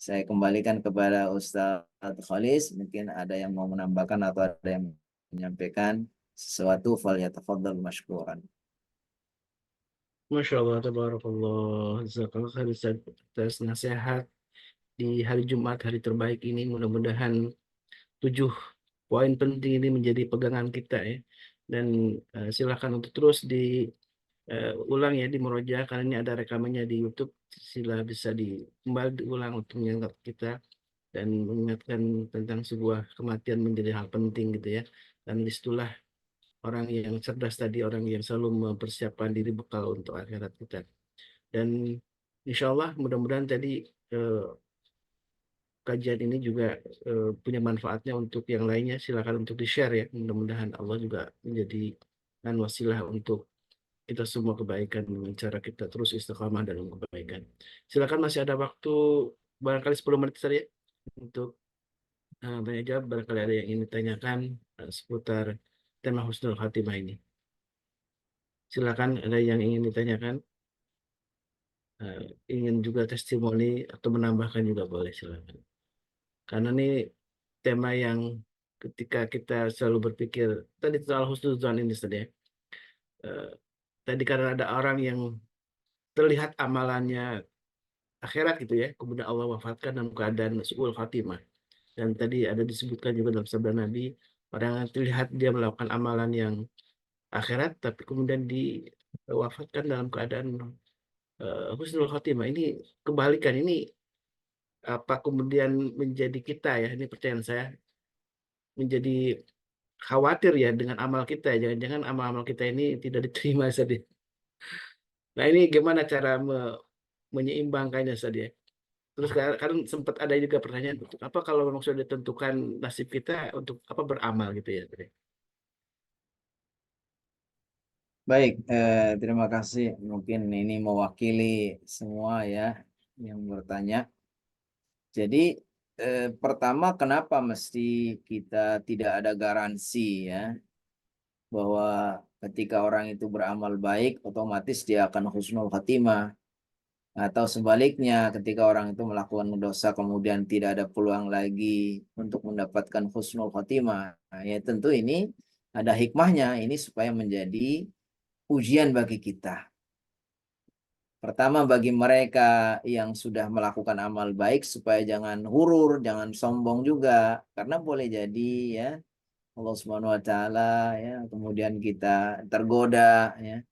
Saya kembalikan kepada Ustadz Khalis. Mungkin ada yang mau menambahkan atau ada yang menyampaikan sesuatu, falyatafaddal mashkuran. Masya Allah, tabarakallah. Jazakallah khair Ustaz atas nasihat di hari Jumat, hari terbaik ini. Mudah-mudahan 7 poin penting ini menjadi pegangan kita ya. Dan silakan untuk terus diulang ya, di murojaah, karena ini ada rekamannya di YouTube. Sila bisa kembali diulang untuk mengingat kita dan mengingatkan tentang sebuah kematian menjadi hal penting gitu ya. Dan disitulah orang yang cerdas tadi, orang yang selalu mempersiapkan diri bekal untuk akhirat kita. Dan insya Allah mudah-mudahan tadi kajian ini juga punya manfaatnya untuk yang lainnya. Silakan untuk di-share ya. Mudah-mudahan Allah juga menjadi wasilah untuk kita semua kebaikan dengan cara kita terus istiqamah dalam kebaikan. Silakan, masih ada waktu barangkali 10 menit saja untuk tanya jawab. Barangkali ada yang ingin ditanyakan seputar tema husnul khatimah ini. Silakan, ada yang ingin ditanyakan, ingin juga testimoni atau menambahkan juga boleh, silakan. Karena ini tema yang ketika kita selalu berpikir tadi soal husnuzan ini tadi ya. Eh, Tadi karena ada orang yang terlihat amalannya akhirat gitu ya, kemudian Allah wafatkan dalam keadaan su'ul khatimah. Dan tadi ada disebutkan juga dalam sabda Nabi, orang yang terlihat dia melakukan amalan yang akhirat, tapi kemudian diwafatkan dalam keadaan husnul khotimah. Ini kebalikan, ini apa kemudian menjadi kita ya, ini percayaan saya, menjadi khawatir ya dengan amal kita. Jangan-jangan amal-amal kita ini tidak diterima saja. Nah ini gimana cara menyeimbangkannya saja. Terus kan sempat ada juga pertanyaan, apa kalau memang sudah ditentukan nasib kita untuk apa beramal gitu ya. Baik, terima kasih. Mungkin ini mewakili semua ya yang bertanya. Jadi pertama, kenapa mesti kita tidak ada garansi ya bahwa ketika orang itu beramal baik otomatis dia akan husnul khatimah, atau sebaliknya ketika orang itu melakukan dosa kemudian tidak ada peluang lagi untuk mendapatkan husnul khatimah. Nah, ya tentu ini ada hikmahnya, ini supaya menjadi ujian bagi kita. Pertama, bagi mereka yang sudah melakukan amal baik supaya jangan hurur, jangan sombong juga, karena boleh jadi ya Allah Subhanahu wa taala ya kemudian kita tergoda ya.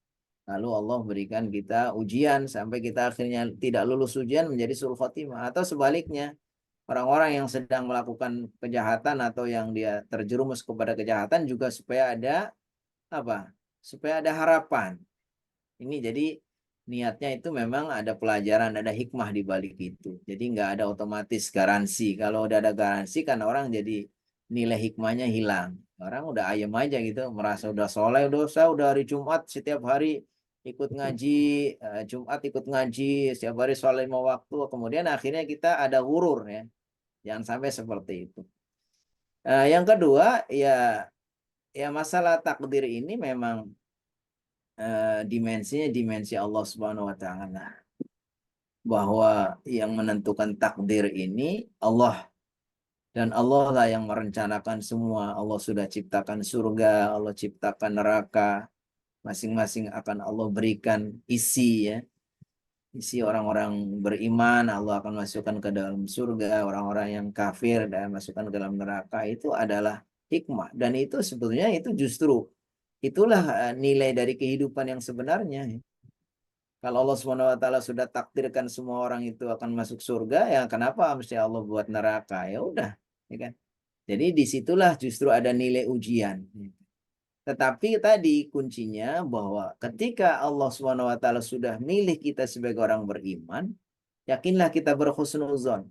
Lalu Allah berikan kita ujian sampai kita akhirnya tidak lulus ujian menjadi su'ul khotimah, atau sebaliknya orang-orang yang sedang melakukan kejahatan atau yang dia terjerumus kepada kejahatan juga supaya ada apa? Supaya ada harapan. Ini jadi niatnya itu memang ada pelajaran, ada hikmah di balik itu. Jadi nggak ada otomatis garansi. Kalau udah ada garansi kan orang jadi nilai hikmahnya hilang. Orang udah ayem aja gitu, merasa udah soleh, dosa, udah hari Jumat setiap hari ikut ngaji, Jumat ikut ngaji, setiap hari sholat 5 waktu. Kemudian akhirnya kita ada gurur ya. Jangan sampai seperti itu. Yang kedua ya masalah takdir ini memang dimensinya dimensi Allah Subhanahu wa taala, bahwa yang menentukan takdir ini Allah, dan Allah lah yang merencanakan semua. Allah sudah ciptakan surga, Allah ciptakan neraka, masing-masing akan Allah berikan isi ya, isi orang-orang beriman Allah akan masukkan ke dalam surga, orang-orang yang kafir dan masukkan ke dalam neraka. Itu adalah hikmah, dan itu sebetulnya itu justru itulah nilai dari kehidupan yang sebenarnya. Kalau Allah Subhanahu wa taala sudah takdirkan semua orang itu akan masuk surga, ya kenapa mesti Allah buat neraka? Ya udah, ya kan? Jadi disitulah justru ada nilai ujian. Tetapi tadi kuncinya bahwa ketika Allah Subhanahu wa taala sudah milih kita sebagai orang beriman, yakinlah kita berhusnuzon.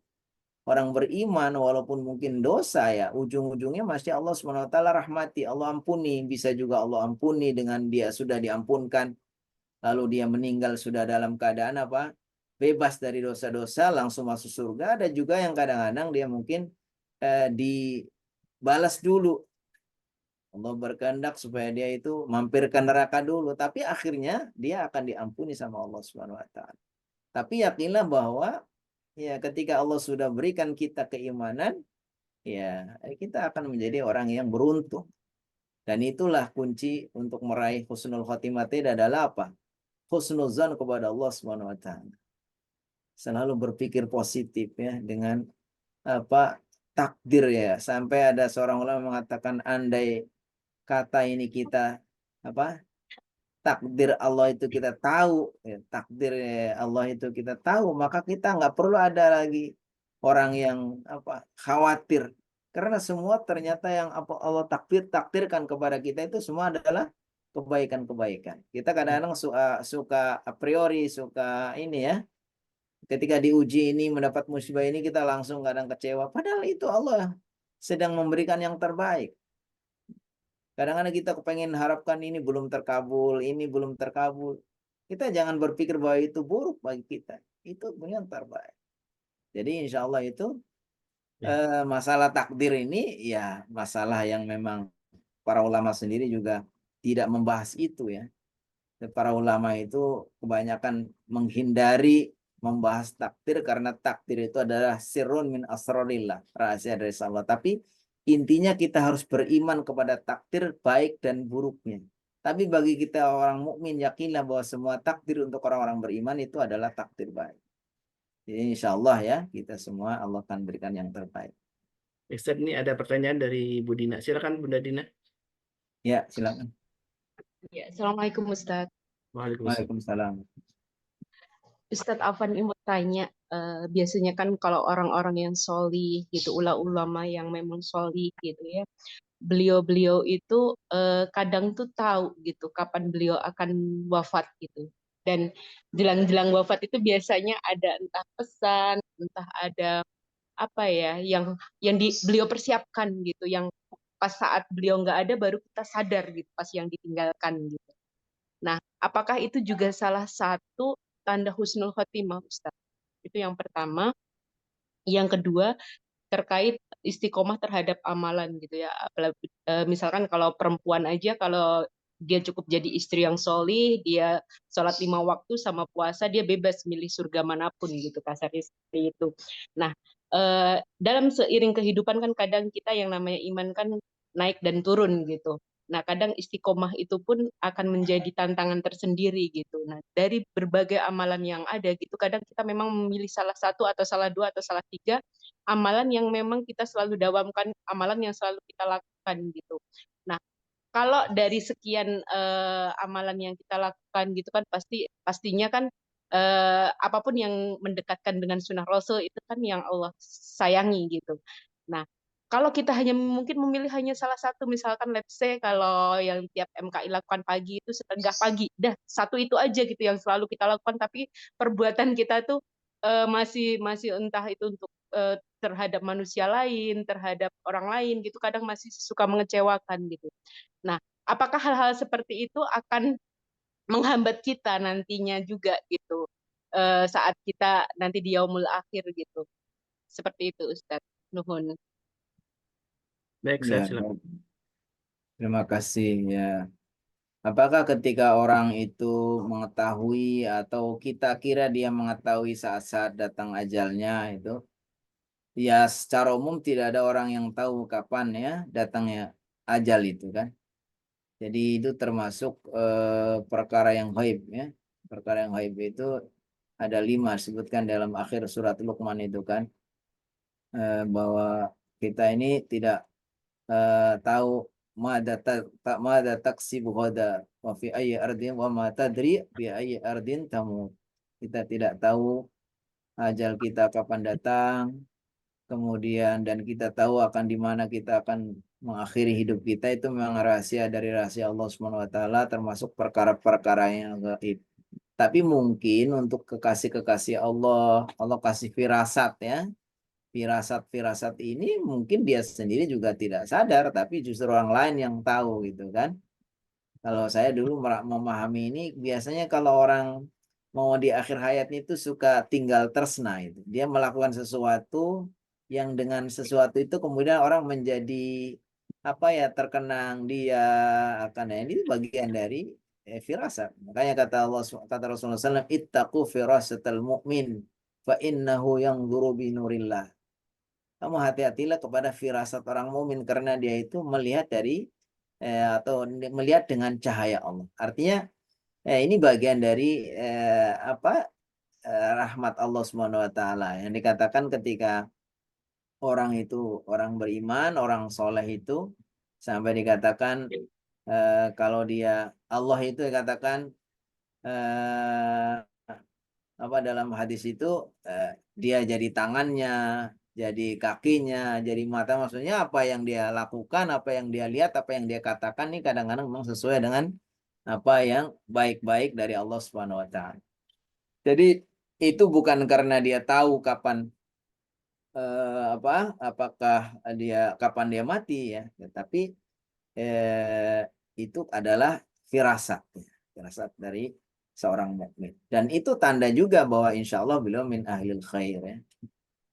Orang beriman walaupun mungkin dosa ya, ujung-ujungnya masih Allah Subhanahu wa taala rahmati, Allah ampuni, bisa juga Allah ampuni dengan dia sudah diampunkan. Lalu dia meninggal sudah dalam keadaan apa? Bebas dari dosa-dosa, langsung masuk surga. Ada juga yang kadang-kadang dia mungkin dibalas dulu. Allah berkehendak supaya dia itu mampirkan neraka dulu, tapi akhirnya dia akan diampuni sama Allah Subhanahu wa taala. Tapi yakinlah bahwa ya ketika Allah sudah berikan kita keimanan, ya kita akan menjadi orang yang beruntung. Dan itulah kunci untuk meraih husnul khotimah adalah apa? Husnuzan kepada Allah Subhanahu wa taala. Selalu berpikir positif ya dengan apa takdir ya. Sampai ada seorang ulama mengatakan andai kata ini kita apa takdir Allah itu kita tahu ya, takdir Allah itu kita tahu, maka kita nggak perlu ada lagi orang yang apa khawatir, karena semua ternyata yang apa Allah takdirkan kepada kita itu semua adalah kebaikan-kebaikan. Kita kadang-kadang suka a priori, suka ini ya. Ketika diuji ini mendapat musibah ini kita langsung kadang kecewa. Padahal itu Allah sedang memberikan yang terbaik. Kadang-kadang kita kepengen harapkan ini belum terkabul, ini belum terkabul. Kita jangan berpikir bahwa itu buruk bagi kita. Itu yang terbaik. Jadi insya Allah itu masalah takdir ini ya masalah yang memang para ulama sendiri juga tidak membahas itu ya. Para ulama itu kebanyakan menghindari membahas takdir karena takdir itu adalah sirrun min asrarillah, rahasia dari Allah. Tapi intinya kita harus beriman kepada takdir baik dan buruknya. Tapi bagi kita orang mukmin, yakinlah bahwa semua takdir untuk orang-orang beriman itu adalah takdir baik. Jadi insya Allah ya, kita semua Allah akan berikan yang terbaik. Ustaz, ini ada pertanyaan dari Bu Dina. Silakan Bunda Dina. Ya, silakan. Ya, Assalamualaikum Ustadz. Waalaikumsalam. Waalaikumsalam. Ustadz Afan ini mau tanya, biasanya kan kalau orang-orang yang solih gitu, ulama yang memang solih gitu ya, beliau-beliau itu kadang tuh tahu gitu kapan beliau akan wafat gitu. Dan jelang-jelang wafat itu biasanya ada entah pesan, entah ada apa ya yang beliau persiapkan gitu, yang pas saat beliau nggak ada baru kita sadar gitu pas yang ditinggalkan gitu. Nah, apakah itu juga salah satu tanda husnul khotimah, Ustaz? Itu yang pertama. Yang kedua, terkait istiqomah terhadap amalan gitu ya. Misalkan kalau perempuan aja, kalau dia cukup jadi istri yang solih, dia sholat 5 waktu sama puasa, dia bebas milih surga manapun gitu, kasarnya seperti itu. Nah, dalam seiring kehidupan kan kadang kita yang namanya iman kan naik dan turun gitu. Nah, kadang istiqomah itu pun akan menjadi tantangan tersendiri gitu. Nah, dari berbagai amalan yang ada gitu, kadang kita memang memilih salah satu atau salah dua atau salah tiga amalan yang memang kita selalu dawamkan, amalan yang selalu kita lakukan gitu. Nah, kalau dari sekian amalan yang kita lakukan gitu kan pastinya kan apapun yang mendekatkan dengan sunnah Rasul itu kan yang Allah sayangi gitu. Nah, kalau kita hanya mungkin memilih hanya salah satu, misalkan let's say kalau yang tiap MKI lakukan pagi itu setengah pagi, dah satu itu aja gitu yang selalu kita lakukan, tapi perbuatan kita tuh masih masih entah itu untuk terhadap manusia lain, terhadap orang lain gitu, kadang masih suka mengecewakan gitu. Nah, apakah hal-hal seperti itu akan menghambat kita nantinya juga gitu, saat kita nanti di yaumul akhir gitu. Seperti itu Ustaz. Nuhun. Baik, saya Ya, silakan. terima kasih ya. Apakah ketika orang itu mengetahui atau kita kira dia mengetahui saat-saat datang ajalnya itu, ya secara umum tidak ada orang yang tahu kapan ya datangnya ajal itu kan. Jadi itu termasuk perkara yang gaib ya. Perkara yang gaib itu ada 5 disebutkan dalam akhir surat Luqman itu kan, bahwa kita ini tidak tahu mada taksibu ghada wa fi ayyi ardin wa ma tadri bi ayyi ardin tamut. Kita tidak tahu ajal kita kapan datang, kemudian dan kita tahu akan di mana kita akan mengakhiri hidup kita. Itu memang rahasia dari rahasia Allah Subhanahu wa taala, termasuk perkara-perkara yang gaib. Tapi mungkin untuk kekasih-kekasih Allah, Allah kasih firasat ya. Firasat-firasat ini mungkin dia sendiri juga tidak sadar, tapi justru orang lain yang tahu gitu kan. Kalau saya dulu memahami ini, biasanya kalau orang mau di akhir hayatnya itu suka tinggal tersna itu. Dia melakukan sesuatu yang dengan sesuatu itu kemudian orang menjadi apa ya, terkenang dia akan ya, ini bagian dari firasat. Makanya kata Rasulullah SAW, ittaqu firasatal mu'min fa innahu yanzuru bi nurillah. Kamu hati-hatilah kepada firasat orang mukmin karena dia itu melihat dari atau melihat dengan cahaya Allah. Artinya ini bagian dari rahmat Allah Subhanahu wa taala yang dikatakan ketika orang itu orang beriman, orang soleh itu sampai dikatakan kalau dia Allah itu dikatakan apa dalam hadis itu dia jadi tangannya, jadi kakinya, jadi mata, maksudnya apa yang dia lakukan, apa yang dia lihat, apa yang dia katakan nih kadang-kadang memang sesuai dengan apa yang baik-baik dari Allah Subhanahu wa taala. Jadi itu bukan karena dia tahu kapan apakah kapan dia mati ya, tetapi itu adalah firasat, firasat dari seorang mukmin. Dan itu tanda juga bahwa insya Allah beliau min ahlil khair ya.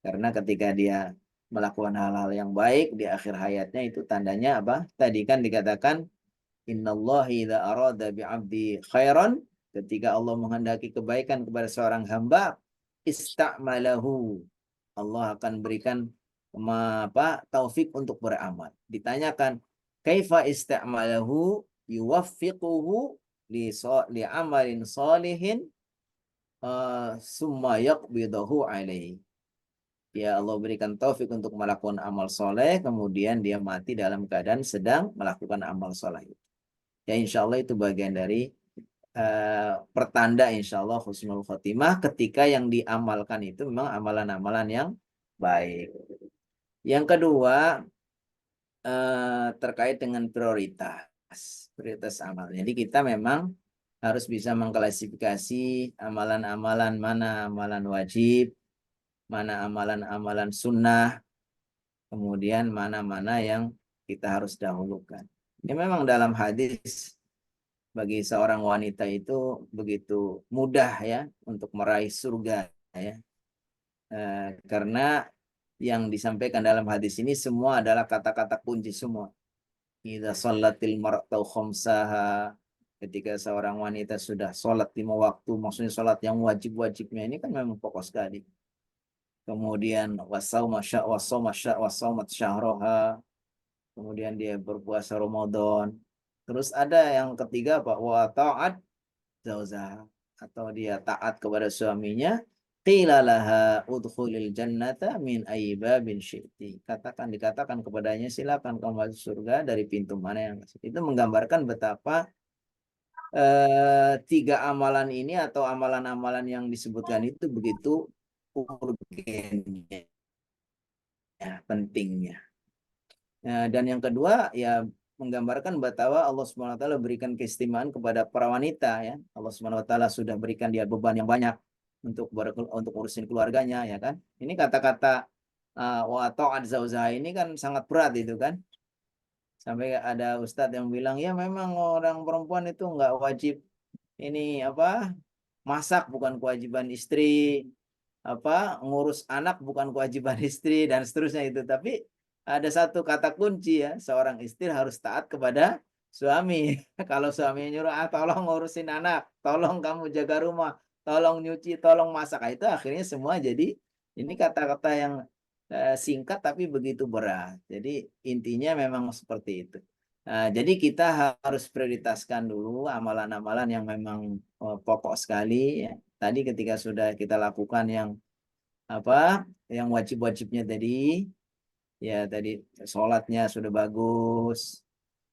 Karena ketika dia melakukan hal-hal yang baik di akhir hayatnya, itu tandanya apa? Tadi kan dikatakan innallaha idza arada bi'abdi khairan, ketika Allah menghendaki kebaikan kepada seorang hamba, ista'malahu. Allah akan berikan taufik untuk beramal. Ditanyakan, kaifa ista'malahu yuwaffiquhu li amalin salihin summa yaqbidahu alaihi. Ya Allah berikan taufik untuk melakukan amal soleh, kemudian dia mati dalam keadaan sedang melakukan amal soleh. Ya insya Allah itu bagian dari pertanda insya Allah husnul khotimah ketika yang diamalkan itu memang amalan-amalan yang baik. Yang kedua terkait dengan prioritas amal. Jadi kita memang harus bisa mengklasifikasi amalan-amalan mana amalan wajib, mana amalan-amalan sunnah, kemudian mana-mana yang kita harus dahulukan. Ini memang dalam hadis bagi seorang wanita itu begitu mudah ya untuk meraih surga ya. Karena yang disampaikan dalam hadis ini semua adalah kata-kata kunci semua. Idza shallatil mar'atu khamsaha, ketika seorang wanita sudah sholat 5 waktu, maksudnya sholat yang wajib-wajibnya ini kan memang pokok sekali. Kemudian wasaumat syahroha, kemudian dia berpuasa Ramadan. Terus ada yang ketiga apa? Wa ta'at zaujaha, atau dia taat kepada suaminya. Qila laha udkhulil jannata min ayyi babin syi'ti. Dikatakan kepadanya, silakan kamu masuk surga dari pintu mana yang masuk. Itu menggambarkan betapa tiga amalan ini atau amalan-amalan yang disebutkan itu begitu urgennya, ya, pentingnya. Dan yang kedua ya menggambarkan bahwa Allah Subhanahu wa taala berikan keistimewaan kepada para wanita ya. Allah Subhanahu wa taala sudah berikan dia beban yang banyak untuk urusin keluarganya ya kan. Ini kata-kata wa ta'at zaujaha ini kan sangat berat itu kan. Sampai ada ustadz yang bilang ya memang orang perempuan itu enggak wajib ini masak bukan kewajiban istri, ngurus anak bukan kewajiban istri dan seterusnya itu. Tapi ada satu kata kunci ya, seorang istri harus taat kepada suami. Kalau suaminya nyuruh tolong ngurusin anak, tolong kamu jaga rumah, tolong nyuci, tolong masak, itu akhirnya semua jadi ini kata-kata yang singkat tapi begitu berat. Jadi intinya memang seperti itu. Jadi kita harus prioritaskan dulu amalan-amalan yang memang pokok sekali ya. Tadi ketika sudah kita lakukan yang yang wajib-wajibnya tadi, ya tadi sholatnya sudah bagus,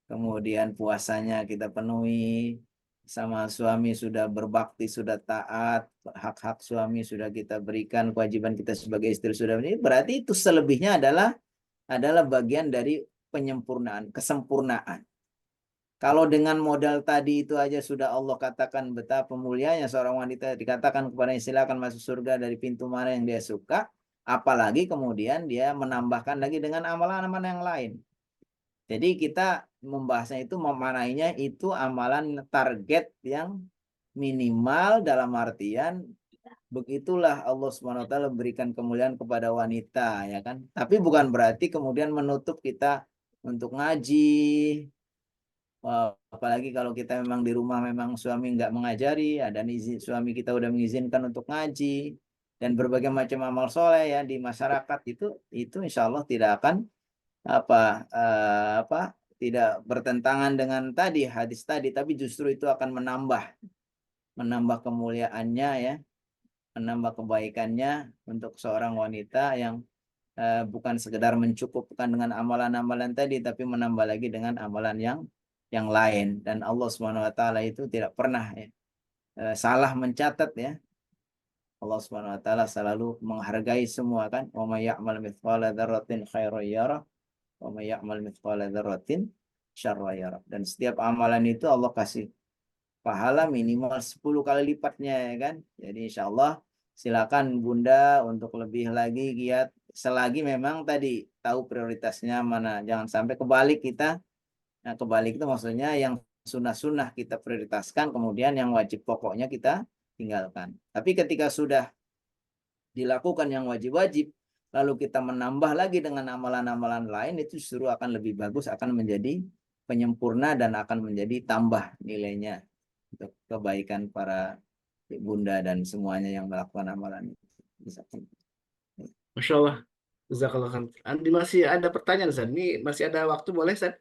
kemudian puasanya kita penuhi, sama suami sudah berbakti, sudah taat, hak-hak suami sudah kita berikan, kewajiban kita sebagai istri sudah ini, berarti itu selebihnya adalah bagian dari penyempurnaan, kesempurnaan. Kalau dengan modal tadi itu aja sudah Allah katakan betapa mulianya seorang wanita, dikatakan kepada silakan masuk surga dari pintu mana yang dia suka, apalagi kemudian dia menambahkan lagi dengan amalan-amalan yang lain. Jadi kita membahasnya itu, memanainya itu amalan target yang minimal dalam artian begitulah Allah Subhanahu wa taala berikan kemuliaan kepada wanita ya kan. Tapi bukan berarti kemudian menutup kita untuk ngaji. Apalagi kalau kita memang di rumah memang suami nggak mengajari, dan suami kita udah mengizinkan untuk ngaji dan berbagai macam amal soleh ya di masyarakat, itu insya Allah tidak akan tidak bertentangan dengan tadi hadis tadi, tapi justru itu akan menambah kemuliaannya ya, menambah kebaikannya untuk seorang wanita yang bukan sekedar mencukupkan dengan amalan-amalan tadi, tapi menambah lagi dengan amalan yang lain. Dan Allah Subhanahu wa taala itu tidak pernah salah mencatat ya. Allah Subhanahu wa taala selalu menghargai semua kan. Wa may ya'mal mithqala dzarratin khairan yarah wa may ya'mal mithqala dzarratin syarran yarah. Dan setiap amalan itu Allah kasih pahala minimal 10 kali lipatnya ya kan. Jadi insyaallah silakan Bunda untuk lebih lagi giat selagi memang tadi tahu prioritasnya mana. Jangan sampai kebalik kita. Nah, kebalik itu maksudnya yang sunnah-sunnah kita prioritaskan, kemudian yang wajib pokoknya kita tinggalkan. Tapi ketika sudah dilakukan yang wajib-wajib, lalu kita menambah lagi dengan amalan-amalan lain, itu justru akan lebih bagus, akan menjadi penyempurna dan akan menjadi tambah nilainya untuk kebaikan para bunda dan semuanya yang melakukan amalan itu. Masya Allah. Jazakallah khair. Andi masih ada pertanyaan, Ustaz? Ini masih ada waktu, boleh, Ustaz?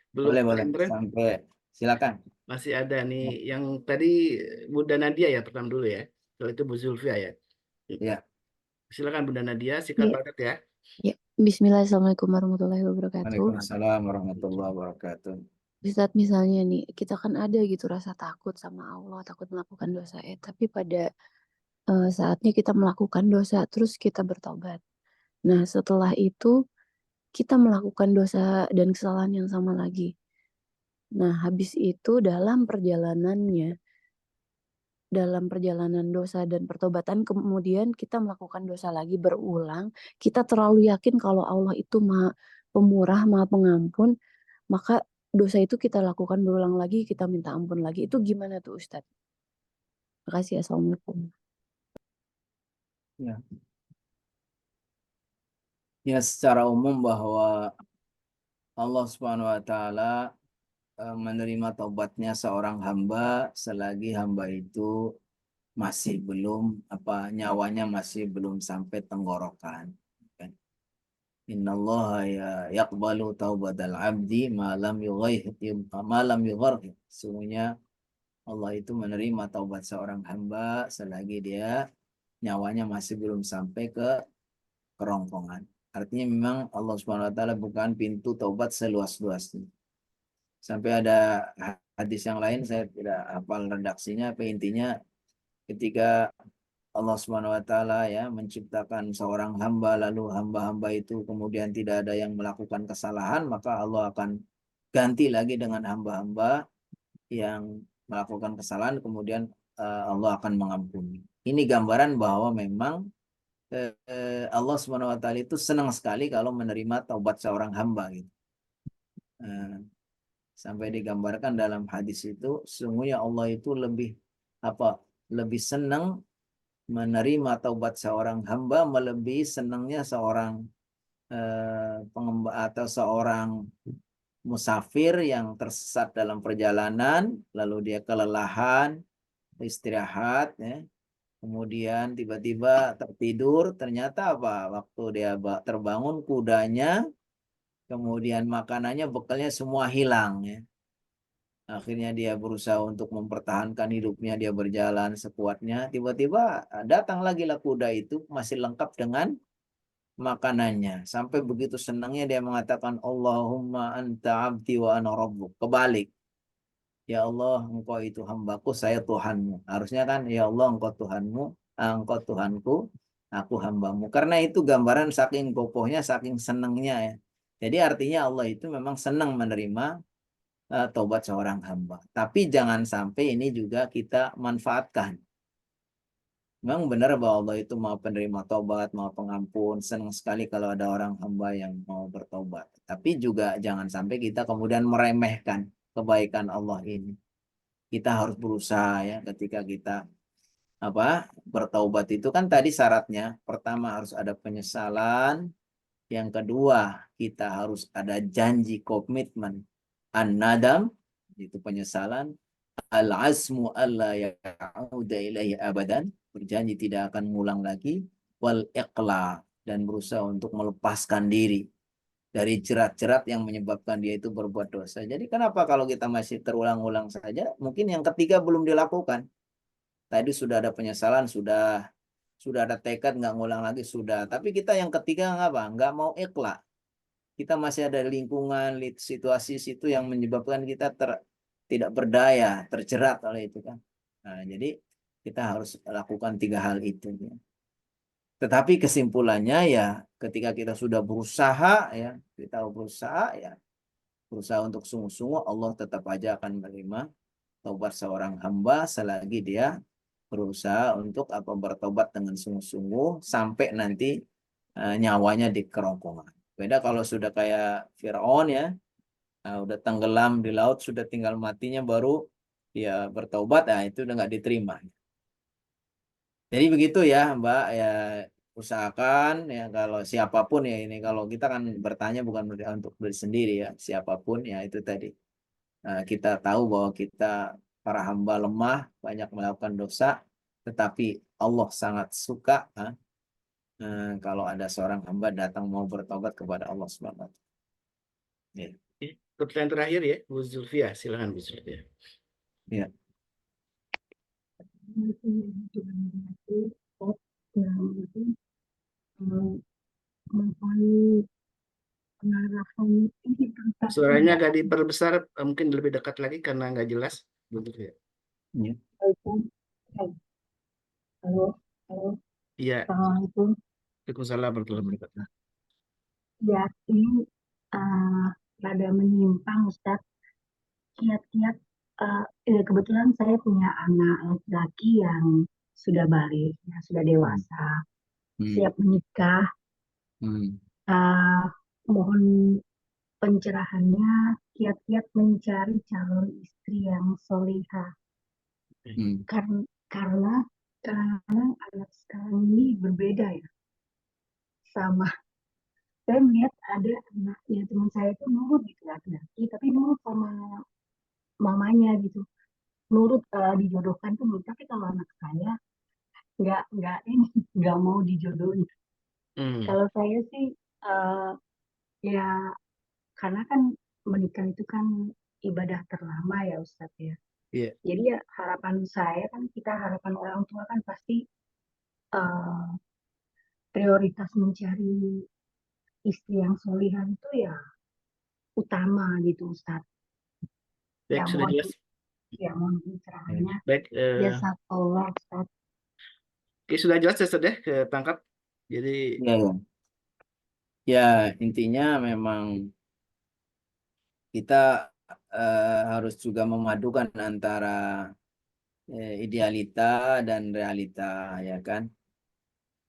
Belum Boleh, boleh. keren-keren. Sampai silakan. Masih ada nih. Yang tadi Bunda Nadia ya, pertama dulu ya. Kalau itu Bu Zulfia ya. Ya. Silakan Bunda Nadia, sikat Ya, padat ya. ya. Bismillah, Assalamualaikum warahmatullahi wabarakatuh. Waalaikumsalam warahmatullahi wabarakatuh. Ustadz, misalnya nih, kita kan ada gitu rasa takut sama Allah, takut melakukan dosa. Tapi pada saatnya kita melakukan dosa, terus kita bertobat. Nah, setelah itu kita melakukan dosa dan kesalahan yang sama lagi. Nah, habis itu dalam perjalanan dosa dan pertobatan, kemudian kita melakukan dosa lagi berulang, kita terlalu yakin kalau Allah itu Maha Pemurah, Maha Pengampun, maka dosa itu kita lakukan berulang lagi, kita minta ampun lagi. Itu gimana tuh Ustadz? Makasih. Assalamualaikum. Ya. Ya, secara umum bahwa Allah Subhanahu wa taala menerima taubatnya seorang hamba selagi hamba itu masih belum nyawanya masih belum sampai tenggorokan. Kan? Innallaha ya yaqbalu taubatal abdi malam yugharghi. Sesungguhnya Allah itu menerima taubat seorang hamba selagi dia nyawanya masih belum sampai ke kerongkongan. Artinya memang Allah Subhanahu wa taala bukan pintu taubat seluas-luasnya. Sampai ada hadis yang lain, saya tidak hafal redaksinya, apa intinya ketika Allah Subhanahu wa taala ya menciptakan seorang hamba, lalu hamba-hamba itu kemudian tidak ada yang melakukan kesalahan, maka Allah akan ganti lagi dengan hamba-hamba yang melakukan kesalahan, kemudian Allah akan mengampuni. Ini gambaran bahwa memang Allah Subhanahu wa taala itu senang sekali kalau menerima taubat seorang hamba gitu. Sampai digambarkan dalam hadis itu, sungguhnya Allah itu lebih senang menerima taubat seorang hamba melebihi senangnya seorang atau seorang musafir yang tersesat dalam perjalanan, lalu dia kelelahan, istirahat, ya. Kemudian tiba-tiba tertidur, ternyata waktu dia terbangun kudanya, kemudian makanannya, bekalnya semua hilang, ya. Akhirnya dia berusaha untuk mempertahankan hidupnya, dia berjalan sekuatnya. Tiba-tiba datang lagi lah kuda itu masih lengkap dengan makanannya. Sampai begitu senangnya dia mengatakan, Allahumma anta abdi wa ana rabbuk. Kebalik. Ya Allah, engkau itu hambaku, saya Tuhanmu. Harusnya kan, ya Allah, engkau Tuhanmu, engkau Tuhanku, aku hambamu. Karena itu gambaran saking kokohnya, saking senangnya ya. Jadi artinya Allah itu memang senang menerima taubat seorang hamba. Tapi jangan sampai ini juga kita manfaatkan. Memang benar bahwa Allah itu mau penerima taubat, mau pengampun, senang sekali kalau ada orang hamba yang mau bertobat. Tapi juga jangan sampai kita kemudian meremehkan kebaikan Allah ini. Kita harus berusaha ya ketika kita bertaubat itu kan tadi syaratnya. Pertama harus ada penyesalan, yang kedua kita harus ada janji komitmen. An-nadam itu penyesalan, al-azmu alla ya'uda ilaihi abadan, berjanji tidak akan mengulang lagi, wal iqla, dan berusaha untuk melepaskan diri dari jerat-jerat yang menyebabkan dia itu berbuat dosa. Jadi kenapa kalau kita masih terulang-ulang saja, mungkin yang ketiga belum dilakukan. Tadi sudah ada penyesalan, sudah ada tekad nggak ngulang lagi, sudah. Tapi kita yang ketiga nggak mau ikhlas. Kita masih ada lingkungan, situasi situ yang menyebabkan kita tidak berdaya, terjerat oleh itu kan. Nah, jadi kita harus lakukan tiga hal itu. Ya. Tetapi kesimpulannya ya, ketika kita sudah berusaha ya, berusaha untuk sungguh-sungguh, Allah tetap aja akan menerima taubat seorang hamba selagi dia berusaha untuk bertobat dengan sungguh-sungguh sampai nanti nyawanya di kerongkongan. Beda kalau sudah kayak Firaun ya, udah tenggelam di laut, sudah tinggal matinya baru dia bertobat, itu udah nggak diterima. Jadi begitu ya Mbak, ya usahakan ya kalau siapapun ya ini, kalau kita kan bertanya bukan untuk diri sendiri ya, siapapun ya itu tadi. Kita tahu bahwa kita para hamba lemah, banyak melakukan dosa, tetapi Allah sangat suka kalau ada seorang hamba datang mau bertobat kepada Allah Subhanahu wa taala. Ya. Pertanyaan terakhir ya, Bu Zulfia, silakan Bu Zulfia. Ya. Suaranya agak diperbesar, mungkin lebih dekat lagi karena nggak jelas. Bu Zulfia. Ya. Halo, halo, Iya, Assalamualaikum. Waalaikumsalam warahmatullahi wabarakatuh. Ya, ini rada menyimpang, Ustadz. Kiat-kiat, kebetulan saya punya anak laki-laki yang sudah balik, yang sudah dewasa, siap menikah. Mohon pencerahannya, kiat-kiat mencari calon istri yang solihah. Karena anak sekarang ini berbeda ya, sama. Saya melihat ada anaknya teman saya itu nurut gitu laki-laki, tapi nurut sama mamanya gitu, nurut dijodohkan tuh nurut, tapi kalau anak saya nggak mau dijodohin. Kalau saya sih ya karena kan menikah itu kan ibadah terlama ya Ustadz ya. Iya. Jadi ya harapan saya kan, harapan orang tua kan pasti prioritas mencari istri yang solihah itu ya utama gitu Ustadz. Baik, sudah jelas. Ya, mohon pencerahannya. Baik, Jazakallah Ustaz. oke, sudah jelas ya, sudah ketangkap. Jadi ya intinya memang kita harus juga memadukan antara idealita dan realita, ya kan.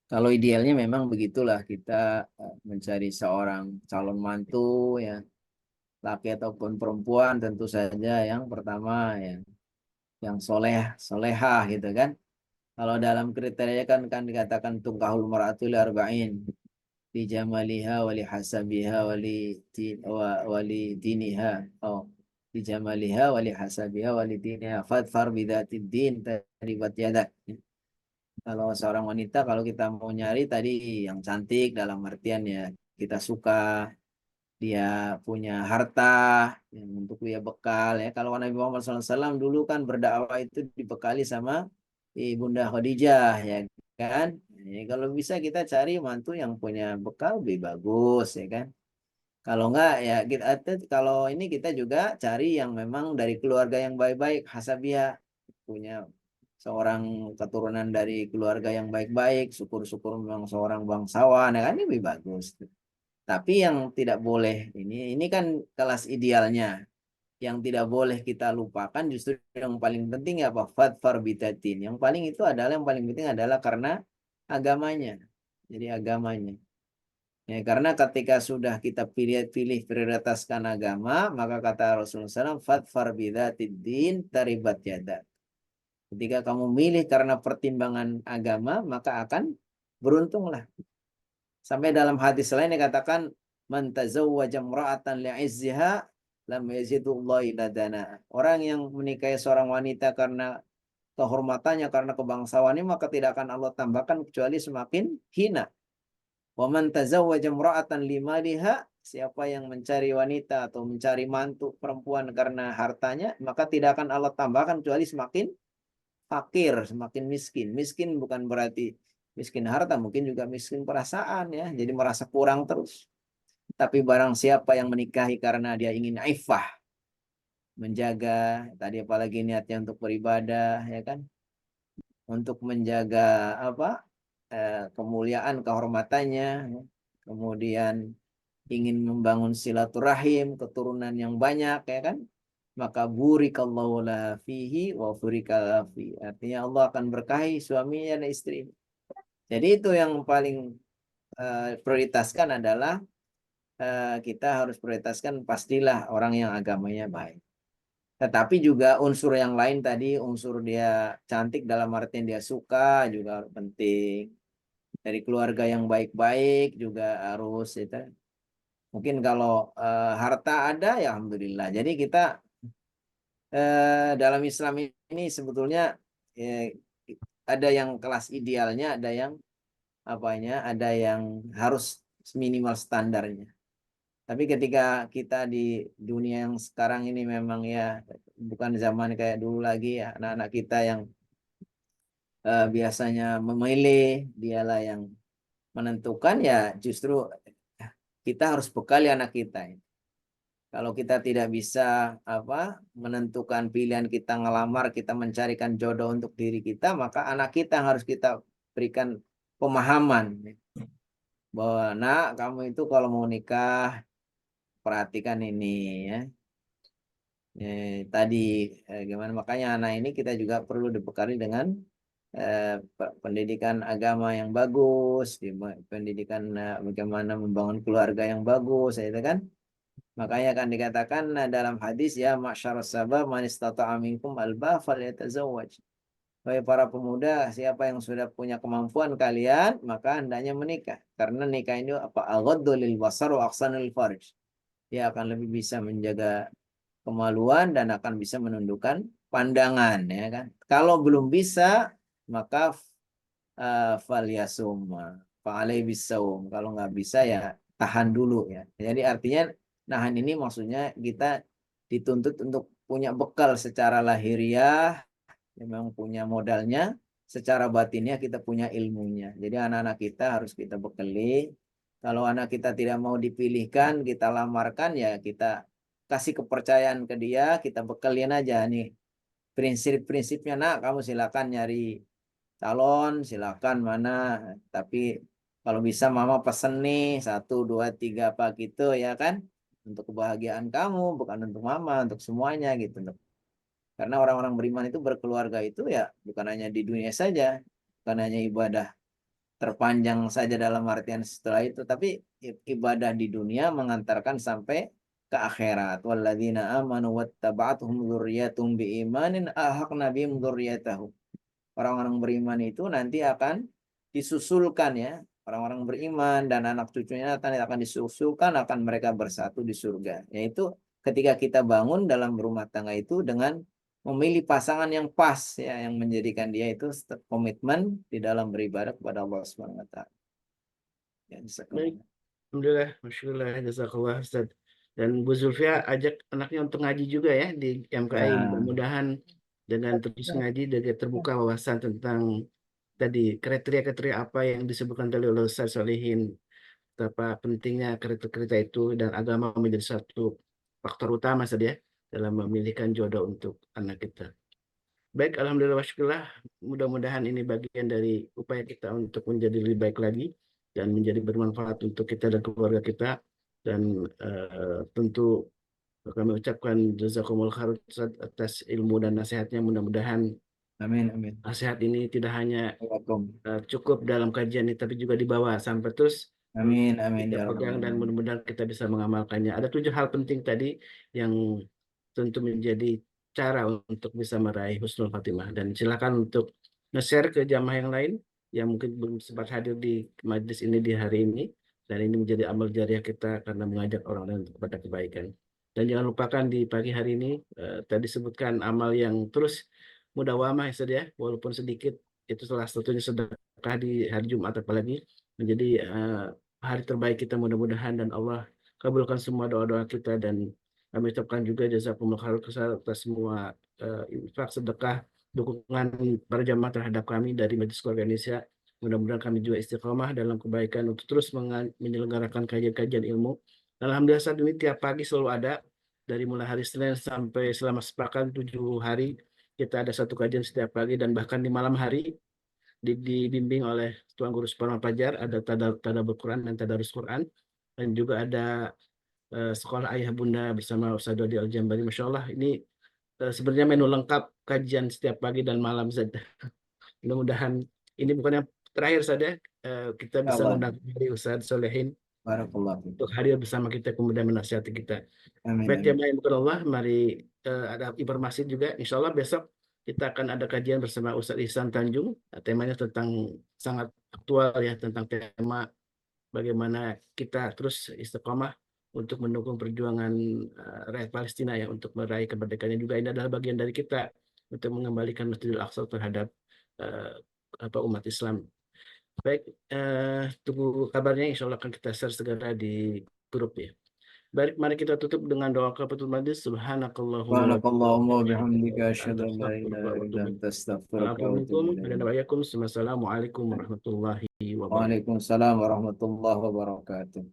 Kalau idealnya memang begitulah, kita mencari seorang calon mantu ya, laki ataupun perempuan, tentu saja yang pertama ya yang solehah gitu kan. Kalau dalam kriteria kan dikatakan tungkahul mar'atul arba'in di jamaliha wali hasabiha wali diniha. Oh, di jamaliha wali hasabiha wali diniha fadfar bidatid din taribat yadak. Kalau seorang wanita, kalau kita mau nyari tadi yang cantik dalam artian ya kita suka, dia punya harta yang untuk dia bekal ya. Kalau Nabi Muhammad SAW dulu kan berdakwah itu dibekali sama Ibunda Khadijah ya kan. Jadi kalau bisa kita cari mantu yang punya bekal lebih bagus ya kan. Kalau enggak ya kalau ini kita juga cari yang memang dari keluarga yang baik-baik, hasabiah, punya seorang keturunan dari keluarga yang baik-baik, syukur-syukur memang seorang bangsawan ya kan, ini lebih bagus. Tapi yang tidak boleh ini kan kelas idealnya. Yang tidak boleh kita lupakan justru yang paling penting ya apa? Fadfar bitatin. Yang paling penting adalah karena agamanya. Jadi agamanya. Ya, karena ketika sudah kita pilih prioritaskan agama, maka kata Rasulullah SAW, fadfar bidatid taribat yadak. Ketika kamu milih karena pertimbangan agama, maka akan beruntunglah. Sampai dalam hadis lain dikatakan, man tazawwaja imra'atan li'izziha lam yazidullahu illa dana. Orang yang menikahi seorang wanita karena kehormatannya, karena kebangsawannya, maka tidak akan Allah tambahkan kecuali semakin hina. Wa man tazawwaja imra'atan limaliha, siapa yang mencari wanita atau mencari mantu perempuan karena hartanya, maka tidak akan Allah tambahkan kecuali semakin fakir, semakin miskin. Miskin bukan berarti miskin harta, mungkin juga miskin perasaan ya. Jadi merasa kurang terus. Tapi barang siapa yang menikahi karena dia ingin iffah, menjaga, tadi apalagi niatnya untuk beribadah ya kan, untuk menjaga kemuliaan, kehormatannya, kemudian ingin membangun silaturahim, keturunan yang banyak ya kan, maka burikallahu la fihi wa furikala fi. Artinya Allah akan berkahi suaminya dan istri. Jadi itu yang paling prioritaskan adalah kita harus prioritaskan pastilah orang yang agamanya baik. Tetapi juga unsur yang lain tadi, unsur dia cantik dalam artian dia suka juga penting. Dari keluarga yang baik-baik juga harus itu. Mungkin kalau harta ada ya alhamdulillah. Jadi kita dalam Islam ini sebetulnya ada yang kelas idealnya, ada yang ada yang harus minimal standarnya. Tapi ketika kita di dunia yang sekarang ini memang ya bukan zaman kayak dulu lagi ya, anak-anak kita yang biasanya memilih, dialah yang menentukan, ya justru kita harus bekali anak kita. Kalau kita tidak bisa menentukan pilihan kita, ngelamar, kita mencarikan jodoh untuk diri kita, maka anak kita harus kita berikan pemahaman bahwa nak, kamu itu kalau mau nikah perhatikan ini ya. Tadi gimana, makanya anak ini kita juga perlu dibekali dengan pendidikan agama yang bagus, pendidikan bagaimana membangun keluarga yang bagus, itu kan. Makanya kan dikatakan dalam hadis ya, ma'syarus sabab man istata'a minkum alba falyatazawwaj. Wahai para pemuda, siapa yang sudah punya kemampuan kalian, maka hendaknya menikah. Karena nikah ini aghaddu lil basar wa ahsanul farj. Dia akan lebih bisa menjaga kemaluan dan akan bisa menundukkan pandangan, ya kan. Kalau belum bisa, maka falyasum fa'alai bisawm. Kalau nggak bisa ya tahan dulu ya. Jadi artinya nahan ini maksudnya kita dituntut untuk punya bekal secara lahiriah, memang punya modalnya, secara batinnya kita punya ilmunya. Jadi anak-anak kita harus kita bekali. Kalau anak kita tidak mau dipilihkan, kita lamarkan, ya kita kasih kepercayaan ke dia, kita bekalin aja nih prinsip-prinsipnya, nak kamu silakan nyari calon, silakan mana, tapi kalau bisa mama pesen nih 1, 2, 3 apa gitu ya kan, untuk kebahagiaan kamu, bukan untuk mama, untuk semuanya gitu. Karena orang-orang beriman itu berkeluarga itu ya bukan hanya di dunia saja, bukan hanya ibadah terpanjang saja dalam artian setelah itu, tapi ibadah di dunia mengantarkan sampai ke akhirat. Walladzina amanu wattaba'atuhum dzurriyyatuhum biimanin alhaqna bihim dzurriyyatahum. Orang-orang beriman itu nanti akan disusulkan ya. Orang-orang beriman dan anak cucunya akan disusulkan, akan mereka bersatu di surga. Yaitu ketika kita bangun dalam rumah tangga itu dengan memilih pasangan yang pas ya, yang menjadikan dia itu komitmen di dalam beribadah kepada Allah Subhanahu wa taala. Ya, Baik, alhamdulillah, masyaallah, jazakallah Ustaz. Dan Bu Zulfia ajak anaknya untuk ngaji juga ya di MKI. Mudah-mudahan dengan terus ngaji dan terbuka wawasan tentang tadi kriteria-kriteria apa yang disebutkan tadi oleh Ustaz Solihin, betapa pentingnya kriteria itu dan agama menjadi satu faktor utama saja dalam memilihkan jodoh untuk anak kita. Baik, alhamdulillah wasyukurlah. Mudah-mudahan ini bagian dari upaya kita untuk menjadi lebih baik lagi dan menjadi bermanfaat untuk kita dan keluarga kita. Dan tentu kami ucapkan jazakumullah khair atas ilmu dan nasihatnya. Mudah-mudahan amin. Nasihat ini tidak hanya cukup dalam kajian ini, tapi juga dibawa sampai terus amin kita pegang dan mudah-mudahan kita bisa mengamalkannya. Ada 7 hal penting tadi yang tentu menjadi cara untuk bisa meraih husnul khatimah. Dan silakan untuk nge-share ke jamaah yang lain yang mungkin belum sempat hadir di majlis ini di hari ini. Dan ini menjadi amal jariah kita karena mengajak orang lain kepada kebaikan. Dan jangan lupakan di pagi hari ini tadi sebutkan amal yang terus mudawamah ya, walaupun sedikit, itu salah satunya sedekah di hari Jumat, apalagi menjadi hari terbaik kita mudah-mudahan, dan Allah kabulkan semua doa-doa kita. Dan kami ucapkan juga jazakumullah khairan atas semua infak, sedekah, dukungan para jamaah terhadap kami dari Majelis Keluarga Indonesia. Mudah-mudahan kami juga istiqomah dalam kebaikan untuk terus menyelenggarakan kajian-kajian ilmu. Alhamdulillah saat ini tiap pagi selalu ada, dari mulai hari Senin sampai selama sepekan 7 hari kita ada satu kajian setiap pagi, dan bahkan di malam hari dibimbing oleh Tuan Guru Suparman Fajar, ada tadabbur Quran dan tadarus Quran, dan juga ada sekolah ayah bunda bersama Ustaz Dodi Al-Jambari. Masya Allah, ini sebenarnya menu lengkap kajian setiap pagi dan malam saja. Mudah-mudahan ini bukan yang terakhir saja, kita bisa mengundang dari Ustaz Solehin untuk hadir bersama kita kemudian menasihati kita. Baik jamaah yang bukan Allah, mari ada informasi juga. Insya Allah besok kita akan ada kajian bersama Ustadz Ihsan Tanjung. Temanya tentang sangat aktual ya, tentang tema bagaimana kita terus istiqomah untuk mendukung perjuangan rakyat Palestina ya, untuk meraih kemerdekaannya juga. Ini adalah bagian dari kita untuk mengembalikan Masjidil Aqsa terhadap umat Islam. Baik, tunggu kabarnya. Insya Allah akan kita share segera di grup ya. Baik, mari kita tutup dengan doa kafaratul majlis. Subhanakallahumma wa Subhanakallahumma wa bihamdika, bihamdika asyhadu asyhadu an an la la ilaha illa ilaha anta, illa astaghfiruka anta wa astaghfiruka atubu wa atubu ilaik. ilaik. Assalamualaikum warahmatullahi wabarakatuh. Waalaikumsalam warahmatullahi wabarakatuh.